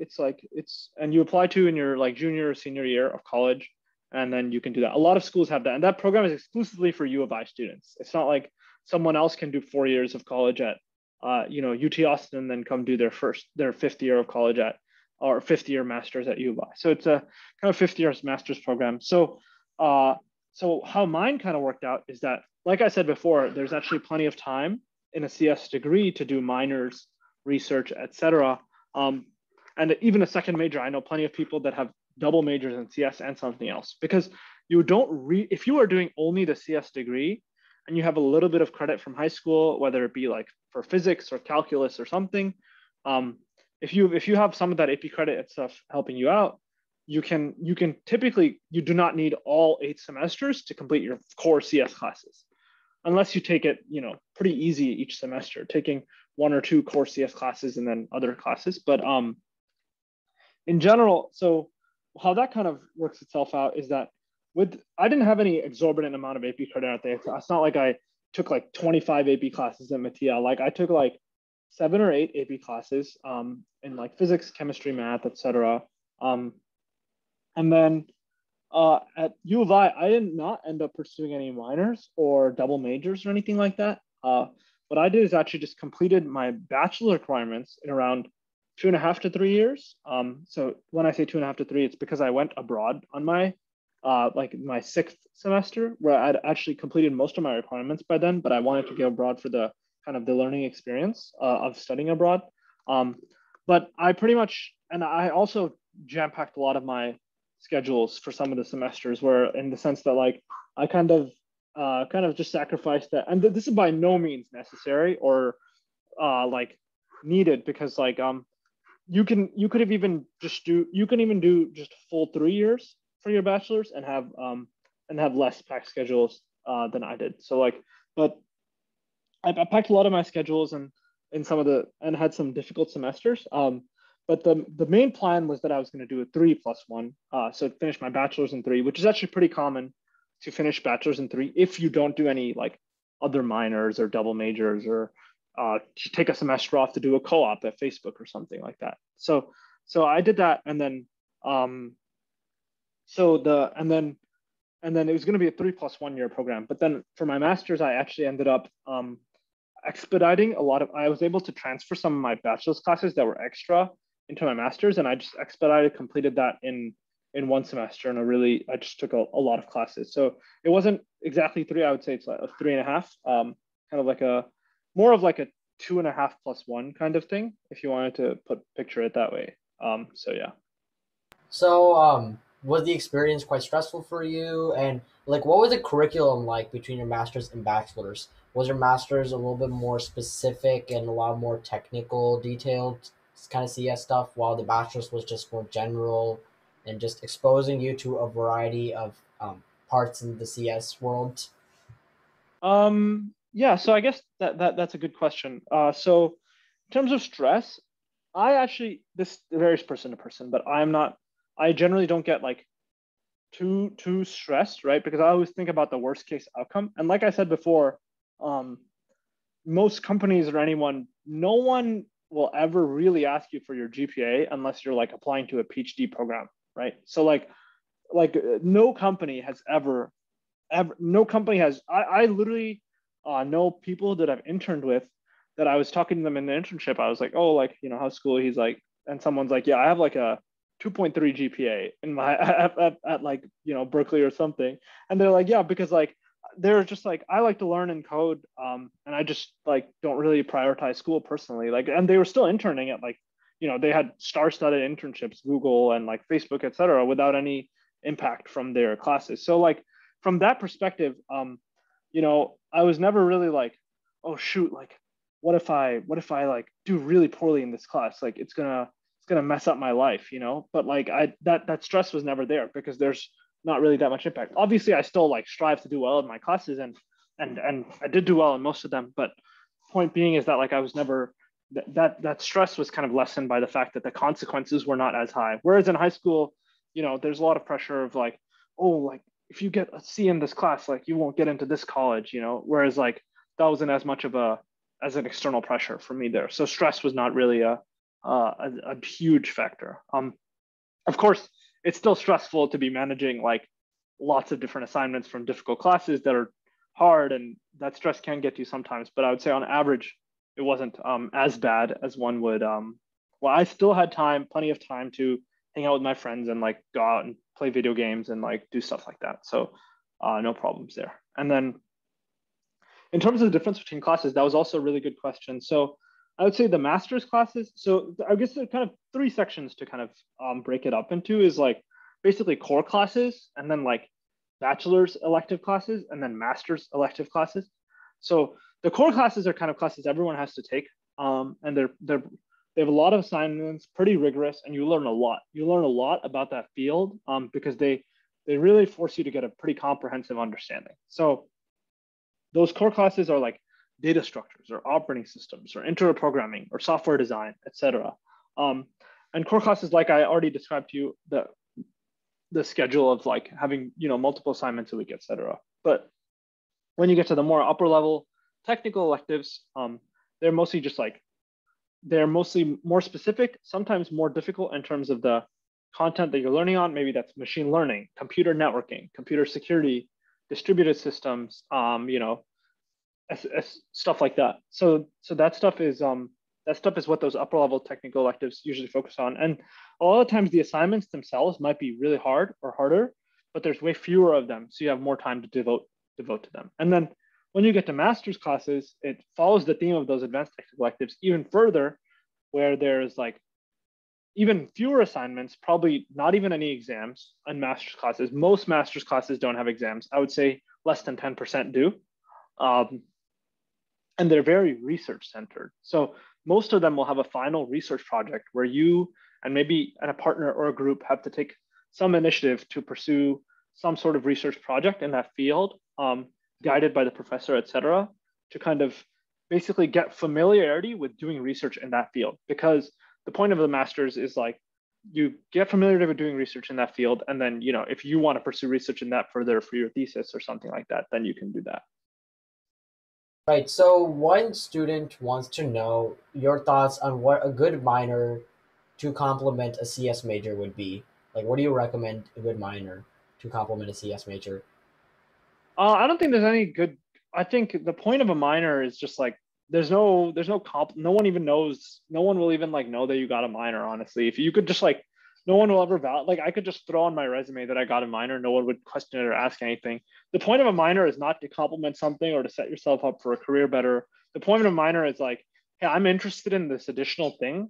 And you apply to in your like junior or senior year of college, and then you can do that. A lot of schools have that, and that program is exclusively for U of I students. It's not like someone else can do 4 years of college at UT Austin and then come do their 5th year of college at, or 5th year master's at U of I. So it's a kind of 5th year master's program. So so how mine kind of worked out is that, like I said before, there's actually plenty of time in a CS degree to do minors, research, etc. And even a second major. I know plenty of people that have double majors in CS and something else, because if you are doing only the CS degree and you have a little bit of credit from high school, whether it be like for physics or calculus or something, if you have some of that AP credit and stuff helping you out, you can typically, you do not need all 8 semesters to complete your core CS classes. unless you take it, pretty easy each semester, taking one or two core CS classes and then other classes. But in general, so how that kind of works itself out is that I didn't have any exorbitant amount of AP credit out there. It's not like I took like 25 AP classes at Metea. Like I took like 7 or 8 AP classes in like physics, chemistry, math, etc. And then at U of I did not end up pursuing any minors or double majors or anything like that. What I did is actually just completed my bachelor requirements in around 2.5 to 3 years. So when I say 2.5 to 3, it's because I went abroad on my my 6th semester, where I'd actually completed most of my requirements by then, but I wanted to go abroad for the kind of the learning experience of studying abroad. But I pretty much, and I also jam-packed a lot of my schedules for some of the semesters, where in the sense that like I kind of just sacrificed that, and this is by no means necessary or like needed, because like you can even do just full 3 years for your bachelor's and have less packed schedules than I did. So like, but I packed a lot of my schedules and in some of and had some difficult semesters. But the main plan was that I was going to do a 3+1, so finish my bachelor's in 3, which is actually pretty common to finish bachelor's in 3 if you don't do any like other minors or double majors or to take a semester off to do a co-op at Facebook or something like that. So I did that, and then and then it was going to be a 3+1 year program. But then for my master's, I actually ended up expediting I was able to transfer some of my bachelor's classes that were extra into my master's, and I just completed that in one semester. And I just took a lot of classes. So it wasn't exactly 3. I would say it's like a 3.5, kind of like more of like a 2.5+1 kind of thing, if you wanted to picture it that way. So yeah. So, was the experience quite stressful for you? And like, what was the curriculum like between your master's and bachelor's? Was your master's a little bit more specific and a lot more technical, detailed kind of CS stuff, while the bachelor's was just more general and just exposing you to a variety of parts in the CS world? Yeah, so I guess that's a good question. So in terms of stress, this varies person to person, but I generally don't get like too stressed, right? Because I always think about the worst case outcome. And like I said before, most companies or no one will ever really ask you for your GPA unless you're like applying to a PhD program, right? So like no company has ever no company has. I literally know people that I've interned with that I was talking to them in the internship. I was like, oh, like, how's school? He's like, and someone's like, yeah, I have like a 2.3 GPA in my at like Berkeley or something, and they're like, yeah, because like they're just like, I like to learn and code, and I just like don't really prioritize school personally. Like, and they were still interning at like they had star-studded internships, Google and like Facebook, etc., without any impact from their classes. So like from that perspective, I was never really like, oh shoot, like what if I like do really poorly in this class? Like it's gonna mess up my life, But like that stress was never there because there's not really that much impact. Obviously, I still like strive to do well in my classes, and I did do well in most of them. But point being is that like I was never that stress was kind of lessened by the fact that the consequences were not as high. Whereas in high school, there's a lot of pressure of like, oh, like if you get a C in this class, like you won't get into this college, Whereas like that wasn't as much of as an external pressure for me there. So stress was not really a huge factor. Of course, it's still stressful to be managing like lots of different assignments from difficult classes that are hard, and that stress can get you sometimes. But I would say on average, it wasn't as bad as one would. Well, I still had plenty of time to hang out with my friends and like go out and play video games and like do stuff like that. So no problems there. And then in terms of the difference between classes, that was also a really good question. So I would say the master's classes. So I guess there are kind of 3 sections to kind of break it up into is like basically core classes, and then like bachelor's elective classes, and then master's elective classes. So the core classes are kind of classes everyone has to take, and they have a lot of assignments, pretty rigorous, and you learn a lot. You learn a lot about that field because they really force you to get a pretty comprehensive understanding. So Those core classes are like data structures or operating systems or interior programming or software design, etc. And core classes, like I already described to you, the schedule of like having multiple assignments a week, etc. But when you get to the more upper level technical electives, they're mostly just like they're mostly more specific, sometimes more difficult in terms of the content that you're learning on. Maybe that's machine learning, computer networking, computer security, distributed systems, stuff like that. So that stuff is what those upper level technical electives usually focus on. And a lot of times the assignments themselves might be really hard or harder, but there's way fewer of them, so you have more time to devote to them. And then when you get to master's classes, it follows the theme of those advanced technical electives even further, where there's like even fewer assignments, probably not even any exams in master's classes. Most master's classes don't have exams. I would say less than 10% do. And they're very research centered. So most of them will have a final research project where you and maybe a partner or a group have to take some initiative to pursue some sort of research project in that field, guided by the professor, et cetera, to kind of basically get familiarity with doing research in that field. Because the point of the master's is like, you get familiar with doing research in that field. And then, if you want to pursue research in that further for your thesis or something like that, then you can do that. Right. So one student wants to know your thoughts on what a good minor to complement a CS major would be. Like, what do you recommend a good minor to complement a CS major? I don't think there's any good. I think the point of a minor is just like there's no comp. No one even knows. No one will even like know that you got a minor. Honestly, if you could just like, no one will ever like I could just throw on my resume that I got a minor. No one would question it or ask anything. The point of a minor is not to complement something or to set yourself up for a career better. The point of a minor is like, hey, I'm interested in this additional thing,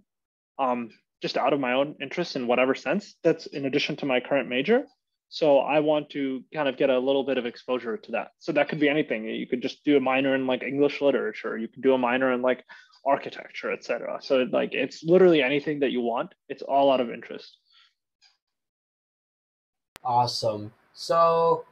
just out of my own interest in whatever sense. That's in addition to my current major. So I want to kind of get a little bit of exposure to that. So that could be anything. You could just do a minor in like English literature. You could do a minor in like architecture, etc. So like it's literally anything that you want. It's all out of interest. Awesome. So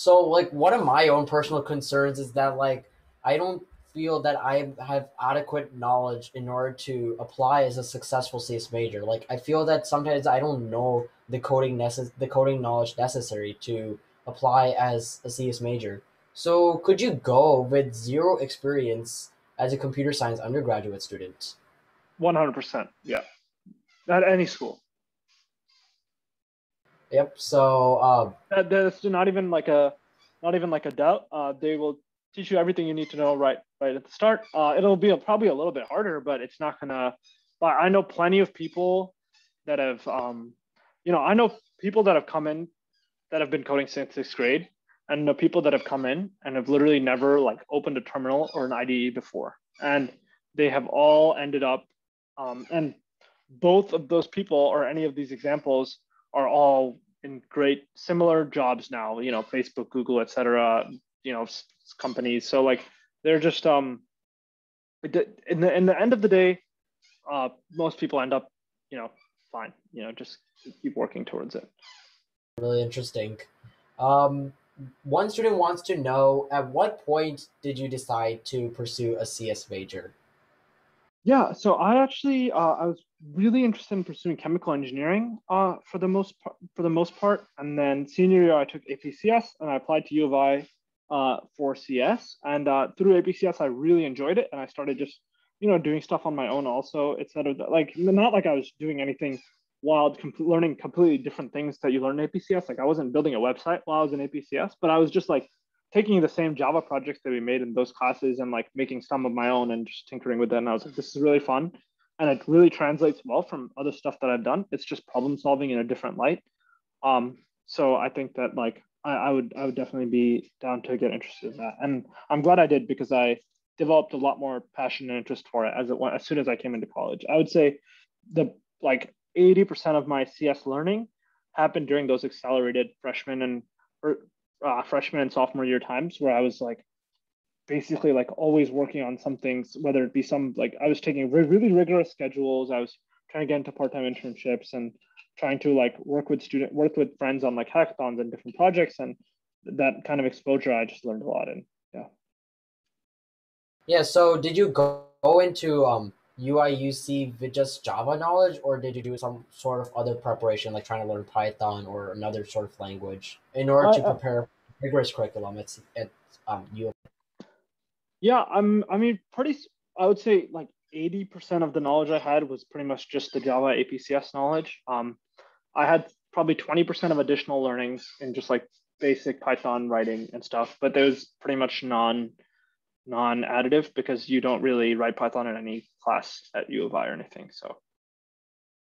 like one of my own personal concerns is that like I don't feel that I have adequate knowledge in order to apply as a successful CS major. Like I feel that sometimes I don't know the coding knowledge necessary to apply as a CS major. So could you go with zero experience as a computer science undergraduate student? 100%. Yeah. At any school. Yep. So That's not even like a doubt. They will teach you everything you need to know right at the start. It'll be probably a little bit harder, but it's not gonna. But I know plenty of people that have, I know people that have come in that have been coding since sixth grade, and the people that have come in and have literally never like opened a terminal or an IDE before, and they have all ended up, and both of those people or any of these examples are all in great similar jobs now, Facebook, Google, etc., companies. So like they're just in the end of the day, most people end up, fine, just keep working towards it. really interesting. Um, One student wants to know at what point did you decide to pursue a CS major? Yeah, so I was really interested in pursuing chemical engineering for the most part, and then senior year I took APCS and I applied to U of I for CS, and through APCS I really enjoyed it, and I started just doing stuff on my own also, etc. Like not like I was doing anything wild, learning completely different things that you learn in APCS. Like I wasn't building a website while I was in APCS, but I was just like taking the same Java projects that we made in those classes and like making some of my own and just tinkering with it. And I was like, this is really fun. And it really translates well from other stuff that I've done. It's just problem solving in a different light. So I think that like I would definitely be down to get interested in that. And I'm glad I did because I developed a lot more passion and interest for it as soon as I came into college. I would say the like 80% of my CS learning happened during those accelerated freshman and sophomore year times where I was like basically like always working on some things, whether it be some like I was taking really rigorous schedules. I was trying to get into part-time internships and trying to like work with friends on like hackathons and different projects and that kind of exposure I just learned a lot in. Yeah. Yeah, so did you go into UIUC with just Java knowledge, or did you do some sort of other preparation, like trying to learn Python or another sort of language, in order to I prepare rigorous curriculum at U? Yeah, I mean, I would say like 80% of the knowledge I had was pretty much just the Java APCS knowledge. I had probably 20% of additional learnings in just like basic Python writing and stuff, but those pretty much non-additive because you don't really write Python in any class at U of I or anything. So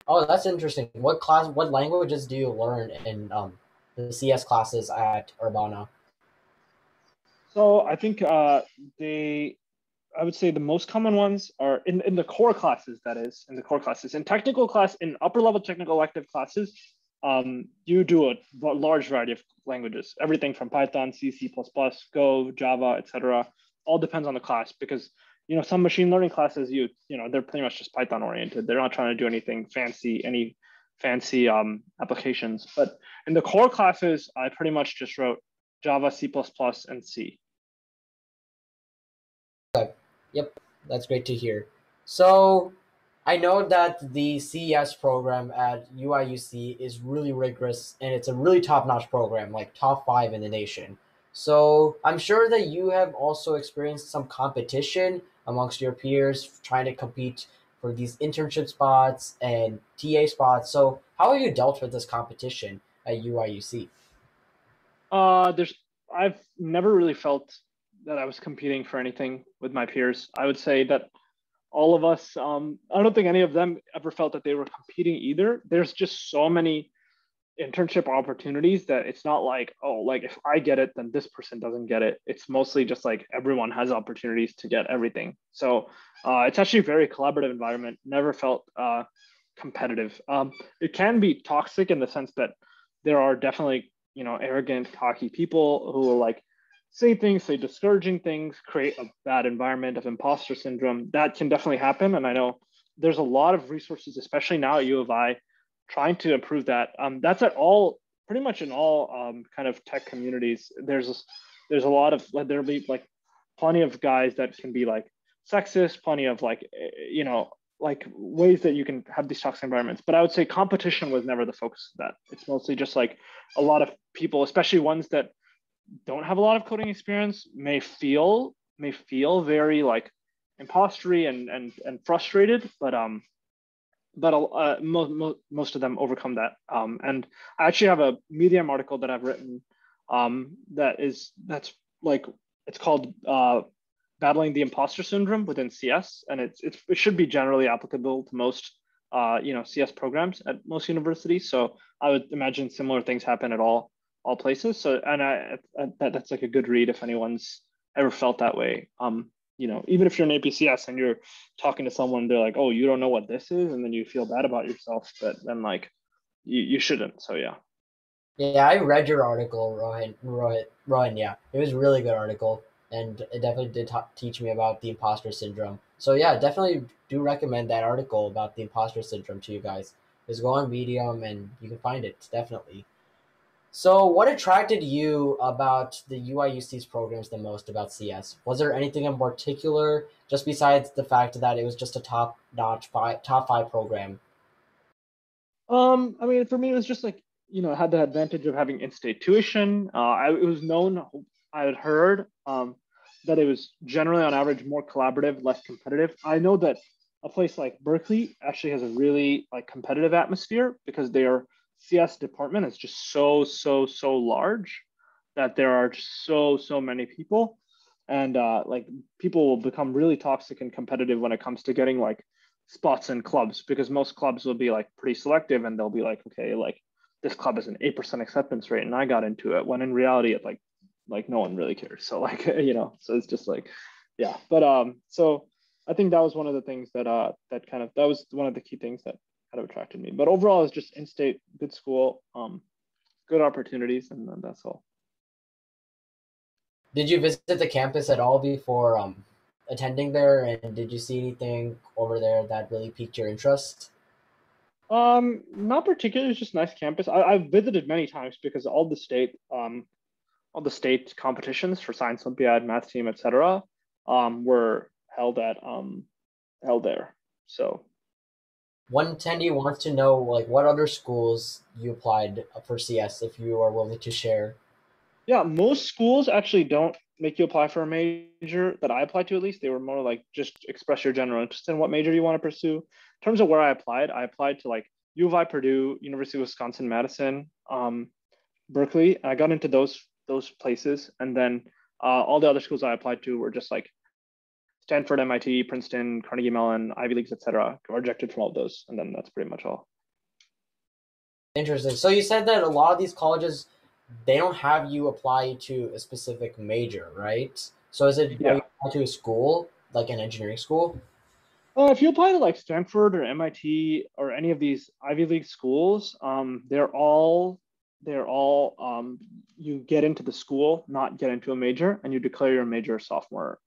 Oh, that's interesting. What languages do you learn in the CS classes at Urbana? I think I would say the most common ones are in the core classes, that is, in the core classes. In technical class, in upper level technical elective classes, you do a large variety of languages, everything from Python, C, C++, Go, Java, etc. All depends on the class because some machine learning classes they're pretty much just Python oriented. They're not trying to do anything fancy, any fancy applications. But in the core classes, I pretty much just wrote Java, C++, and C. Yep, that's great to hear. So I know that the CES program at UIUC is really rigorous and it's a really top-notch program, like top five in the nation. So I'm sure that you have also experienced some competition amongst your peers trying to compete for these internship spots and TA spots. So how have you dealt with this competition at UIUC? There's I've never really felt that I was competing for anything with my peers. I would say that all of us, I don't think any of them ever felt that they were competing either. There's just so many internship opportunities that it's not like, oh, like if I get it, then this person doesn't get it. It's mostly just like everyone has opportunities to get everything. So it's actually a very collaborative environment. Never felt competitive. It can be toxic in the sense that there are definitely arrogant, cocky people who will like say things, say discouraging things, create a bad environment of imposter syndrome. That can definitely happen, and I know there's a lot of resources, especially now at U of I, trying to improve that. That's at all, pretty much in all kind of tech communities. There's a lot of there'll be like plenty of guys that can be like sexist, plenty of like like ways that you can have these toxic environments. But I would say competition was never the focus of that. It's mostly just like a lot of people, especially ones that don't have a lot of coding experience, may feel very like impostery and frustrated, but most of them overcome that. And I actually have a Medium article that I've written that's like it's called battling the imposter syndrome within CS, and it should be generally applicable to most CS programs at most universities. So I would imagine similar things happen at all places. So that's like a good read if anyone's ever felt that way. Even if you're an APCS and you're talking to someone, they're like, "Oh, you don't know what this is," and then you feel bad about yourself, but then like you shouldn't. So yeah. Yeah, I read your article, Rohin. Yeah, it was a really good article, and it definitely did teach me about the imposter syndrome. So yeah, definitely do recommend that article about the imposter syndrome to you guys. Just go on Medium and you can find it definitely. So, what attracted you about the UIUC's programs the most about CS? Was there anything in particular, just besides the fact that it was just a top five program? I mean, for me, it was just like it had the advantage of having in-state tuition. It was known, I had heard that it was generally on average more collaborative, less competitive. I know that a place like Berkeley actually has a really like competitive atmosphere because their CS department is just so large that there are just so many people, and like people will become really toxic and competitive when it comes to getting like spots in clubs because most clubs will be like pretty selective and they'll be like, okay, like this club has an 8% acceptance rate and I got into it, when in reality it like no one really cares. So like so it's just like yeah. But so I think that was one of the things that was one of the key things that kind of attracted me. But overall it's just in-state, good school, good opportunities, and then that's all. Did you visit the campus at all before attending there, and did you see anything over there that really piqued your interest? Not particularly. It's just nice campus. I've visited many times because all the state all the state competitions for science Olympiad, math team, etc., were held there. So One attendee wants to know like what other schools you applied for CS if you are willing to share. yeah, most schools actually don't make you apply for a major that I applied to, at least. They were more like just express your general interest in what major you want to pursue. In terms of where I applied to like U of I, Purdue, University of Wisconsin, Madison, Berkeley. And I got into those places, and then all the other schools I applied to were just like Stanford, MIT, Princeton, Carnegie Mellon, Ivy Leagues, etc. Got rejected from all of those, and then that's pretty much all. Interesting. So you said that a lot of these colleges they don't have you apply to a specific major, right? So is it are you Yeah. applying to a school like an engineering school? If you apply to like Stanford or MIT or any of these Ivy League schools, they're all you get into the school, not get into a major, and you declare your major sophomore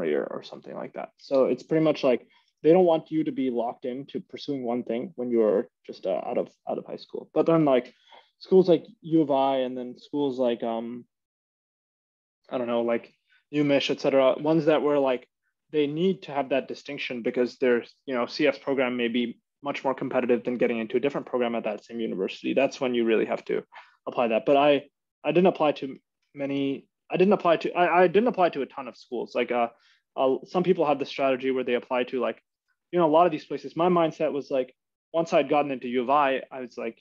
year or something like that. So it's pretty much like they don't want you to be locked into pursuing one thing when you're just out of high school. But then like schools like U of I and then schools like I don't know, like UMich, et cetera, ones that were like, they need to have that distinction because their, CS program may be much more competitive than getting into a different program at that same university. That's when you really have to apply that. But I didn't apply to many, I didn't apply to a ton of schools. Like some people have the strategy where they apply to like, a lot of these places. My mindset was like, once I'd gotten into U of I was like,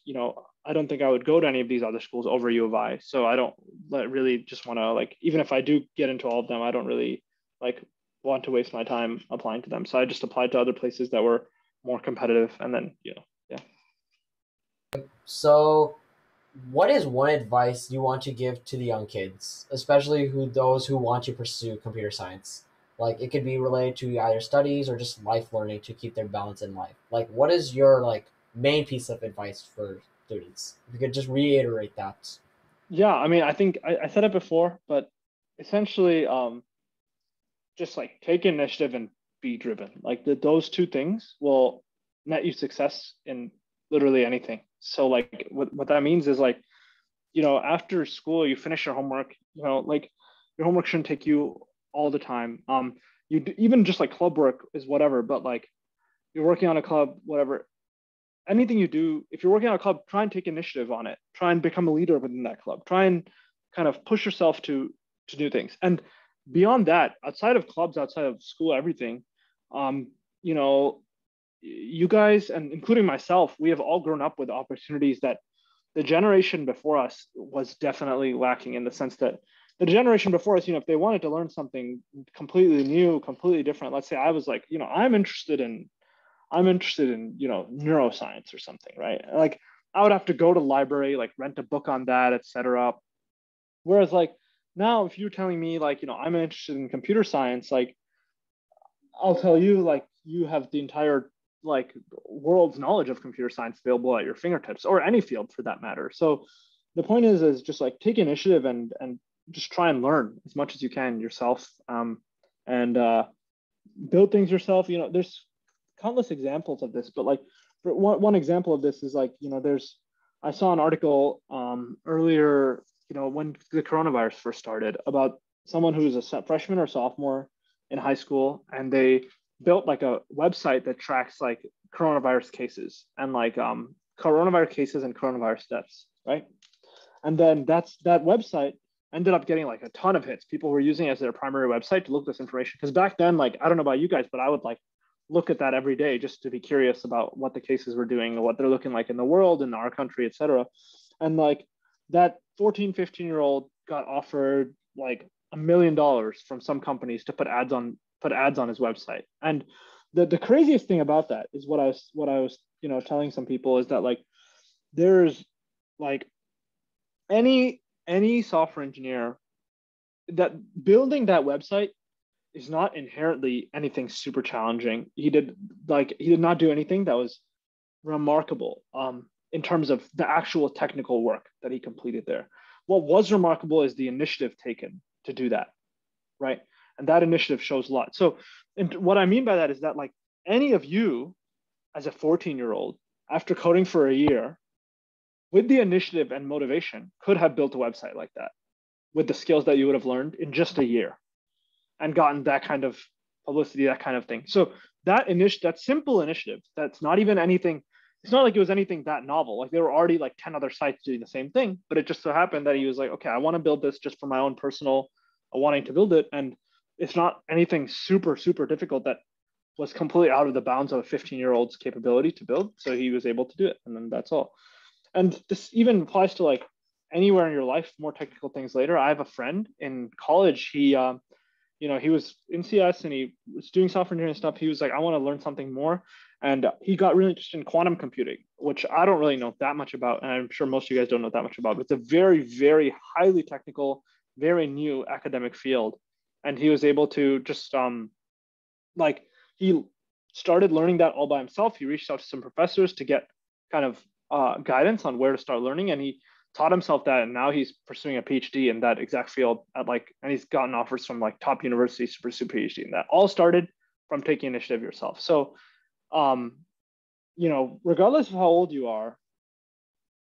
I don't think I would go to any of these other schools over U of I. So I don't really just want to like, even if I do get into all of them, I don't really like want to waste my time applying to them. So I just applied to other places that were more competitive. And then, yeah. So what is one advice you want to give to the young kids, especially those who want to pursue computer science? Like it could be related to either studies or just life learning to keep their balance in life. Like what is your like main piece of advice for students? If you could just reiterate that. Yeah. I mean, I think I said it before, but essentially, just like take initiative and be driven. Like those two things will net you success in literally anything. So like what that means is like, after school, you finish your homework, like your homework shouldn't take you all the time. Even just like club work is whatever, but like you're working on a club, whatever, anything you do, if you're working on a club, try and take initiative on it. Try and become a leader within that club. Try and kind of push yourself to do things. And beyond that, outside of clubs, outside of school, everything, um, you know, you guys and including myself, we have all grown up with opportunities that the generation before us was definitely lacking in the sense that the generation before us, if they wanted to learn something completely new, completely different, let's say I was like, I'm interested in neuroscience or something, right? Like I would have to go to the library, like rent a book on that, etc. Whereas like now, if you're telling me like I'm interested in computer science, like I'll tell you like you have the entire like world's knowledge of computer science available at your fingertips, or any field for that matter. So the point is just like take initiative and just try and learn as much as you can yourself, and build things yourself. There's countless examples of this, but like one example of this is like I saw an article earlier, when the coronavirus first started, about someone who was a freshman or sophomore in high school, and they built like a website that tracks like coronavirus cases and like coronavirus cases and coronavirus deaths, right? And then that website ended up getting like a ton of hits. People were using it as their primary website to look this information. Because back then, like I don't know about you guys, but I would like look at that every day just to be curious about what the cases were doing and what they're looking like in the world, in our country, et cetera. And like that 14, 15-year-old got offered like $1 million from some companies to put ads on his website. And the craziest thing about that is what I was telling some people is that like there's like any software engineer that building that website is not inherently anything super challenging. He did not do anything that was remarkable in terms of the actual technical work that he completed there. What was remarkable is the initiative taken to do that, right? And that initiative shows a lot. So, and what I mean by that is that like any of you as a 14-year-old, after coding for a year, with the initiative and motivation, could have built a website like that. with the skills that you would have learned in just a year and gotten that kind of publicity, that kind of thing. So that simple initiative, that's not even anything. It's not like it was anything that novel. Like there were already like 10 other sites doing the same thing, but it just so happened that he was like, okay, I want to build this just for my own personal wanting to build it. And it's not anything super, super difficult that was completely out of the bounds of a 15-year-old's capability to build. So he was able to do it. And then that's all. And this even applies to like anywhere in your life, more technical things later. I have a friend in college. He was in CS and he was doing software engineering stuff. He was like, I want to learn something more. And he got really interested in quantum computing, which I don't really know that much about. And I'm sure most of you guys don't know that much about, but it's a very, very highly technical, very new academic field. And he was able to just he started learning that all by himself. He reached out to some professors to get kind of guidance on where to start learning. And he taught himself that, and now he's pursuing a PhD in that exact field and he's gotten offers from like top universities to pursue PhD in that. All started from taking initiative yourself. So, regardless of how old you are,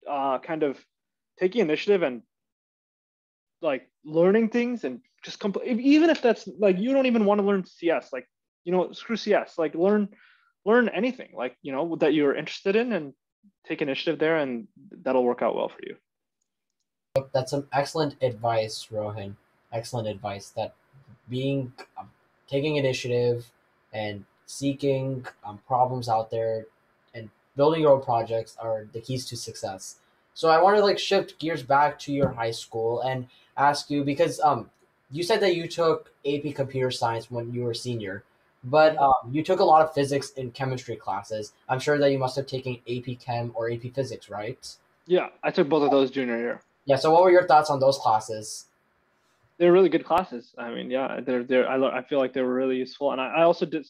kind of taking initiative and like learning things and just even if that's like you don't even want to learn CS, like screw CS, like learn anything like that you're interested in and take initiative there, and that'll work out well for you. That's some excellent advice, Rohin. Excellent advice. That being taking initiative and seeking problems out there and building your own projects are the keys to success. So I want to like shift gears back to your high school and ask you because you said that you took AP Computer Science when you were a senior, but you took a lot of physics and chemistry classes. I'm sure that you must have taken AP Chem or AP Physics, right? Yeah, I took both of those junior year. Yeah. So what were your thoughts on those classes? They're really good classes. I mean, yeah, I feel like they were really useful, and I also did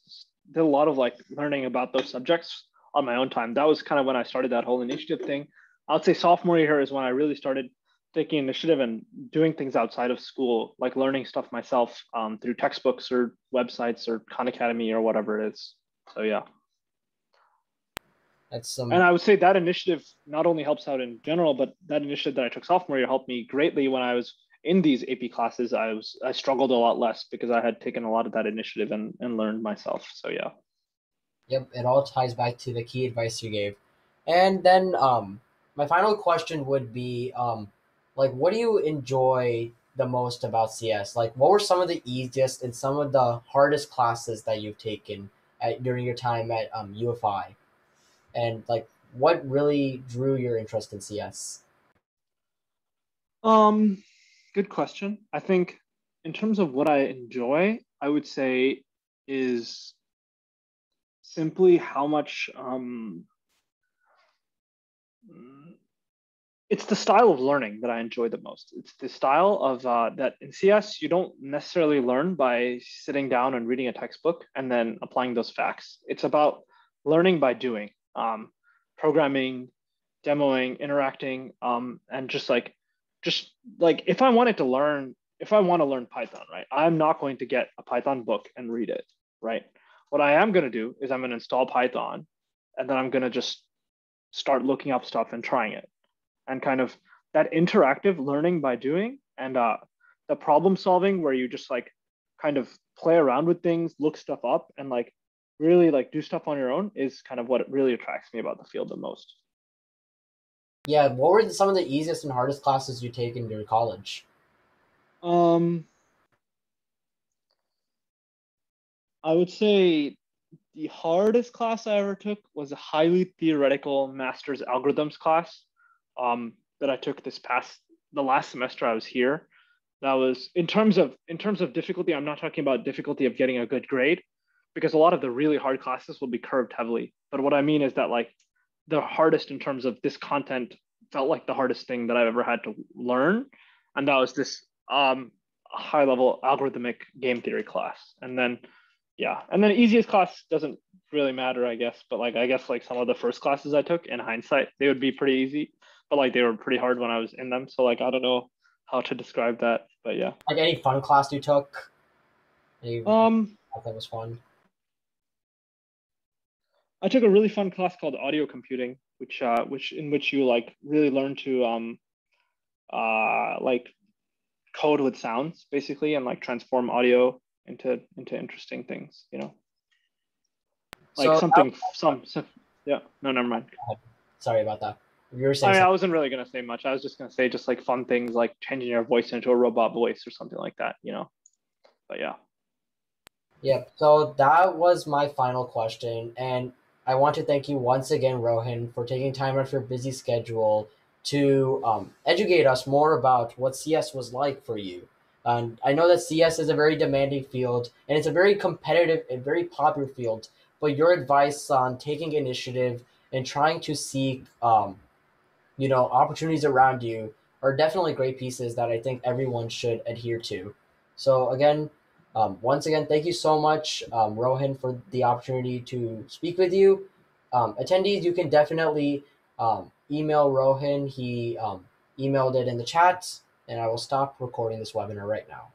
a lot of like learning about those subjects on my own time. That was kind of when I started that whole initiative thing. I would say sophomore year is when I really started taking initiative and doing things outside of school, like learning stuff myself through textbooks or websites or Khan Academy or whatever it is. So yeah. That's some. And I would say that initiative not only helps out in general, but that initiative that I took sophomore year helped me greatly when I was in these AP classes. I struggled a lot less because I had taken a lot of that initiative and learned myself. So yeah. Yep, it all ties back to the key advice you gave. And then my final question would be like what do you enjoy the most about CS? Like what were some of the easiest and some of the hardest classes that you've taken during your time at UFI? And like what really drew your interest in CS? Um, Good question. I think in terms of what I enjoy, I would say is simply how much it's the style of learning that I enjoy the most. It's the style of that in CS, you don't necessarily learn by sitting down and reading a textbook and then applying those facts. It's about learning by doing, programming, demoing, interacting, and just like if I want to learn Python, right? I'm not going to get a Python book and read it, right? What I am going to do is I'm going to install Python, and then I'm going to just start looking up stuff and trying it, and kind of that interactive learning by doing, and the problem solving where you just like kind of play around with things, look stuff up, and like really like do stuff on your own is kind of what really attracts me about the field the most. Yeah, what were some of the easiest and hardest classes you take in your college? Um, I would say the hardest class I ever took was a highly theoretical master's algorithms class that I took the last semester I was here. That was in terms of difficulty. I'm not talking about difficulty of getting a good grade, because a lot of the really hard classes will be curved heavily. But what I mean is that like the hardest in terms of this content felt like the hardest thing that I've ever had to learn, and that was this high level algorithmic game theory class. And then yeah, and then easiest class doesn't really matter, I guess. But like I guess like some of the first classes I took in hindsight, they would be pretty easy, but like they were pretty hard when I was in them. So like I don't know how to describe that, but yeah. Like any fun class you took? You Um, thought that was fun? I took a really fun class called audio computing, which in which you like really learn to like code with sounds basically and like transform audio into interesting things, you know, like So something, some yeah, no, never mind. sorry about that. You were I saying mean, I something. wasn't really going to say much. I was just going to say just like fun things like changing your voice into a robot voice or something like that, you know, but yeah. Yep. So that was my final question. And I want to thank you once again, Rohin, for taking time out of your busy schedule to educate us more about what CS was like for you. And I know that CS is a very demanding field and it's a very competitive and very popular field. But your advice on taking initiative and trying to seek, opportunities around you are definitely great pieces that I think everyone should adhere to. So again, once again, thank you so much, Rohin, for the opportunity to speak with you. Attendees, you can definitely email Rohin. He emailed it in the chat, and I will stop recording this webinar right now.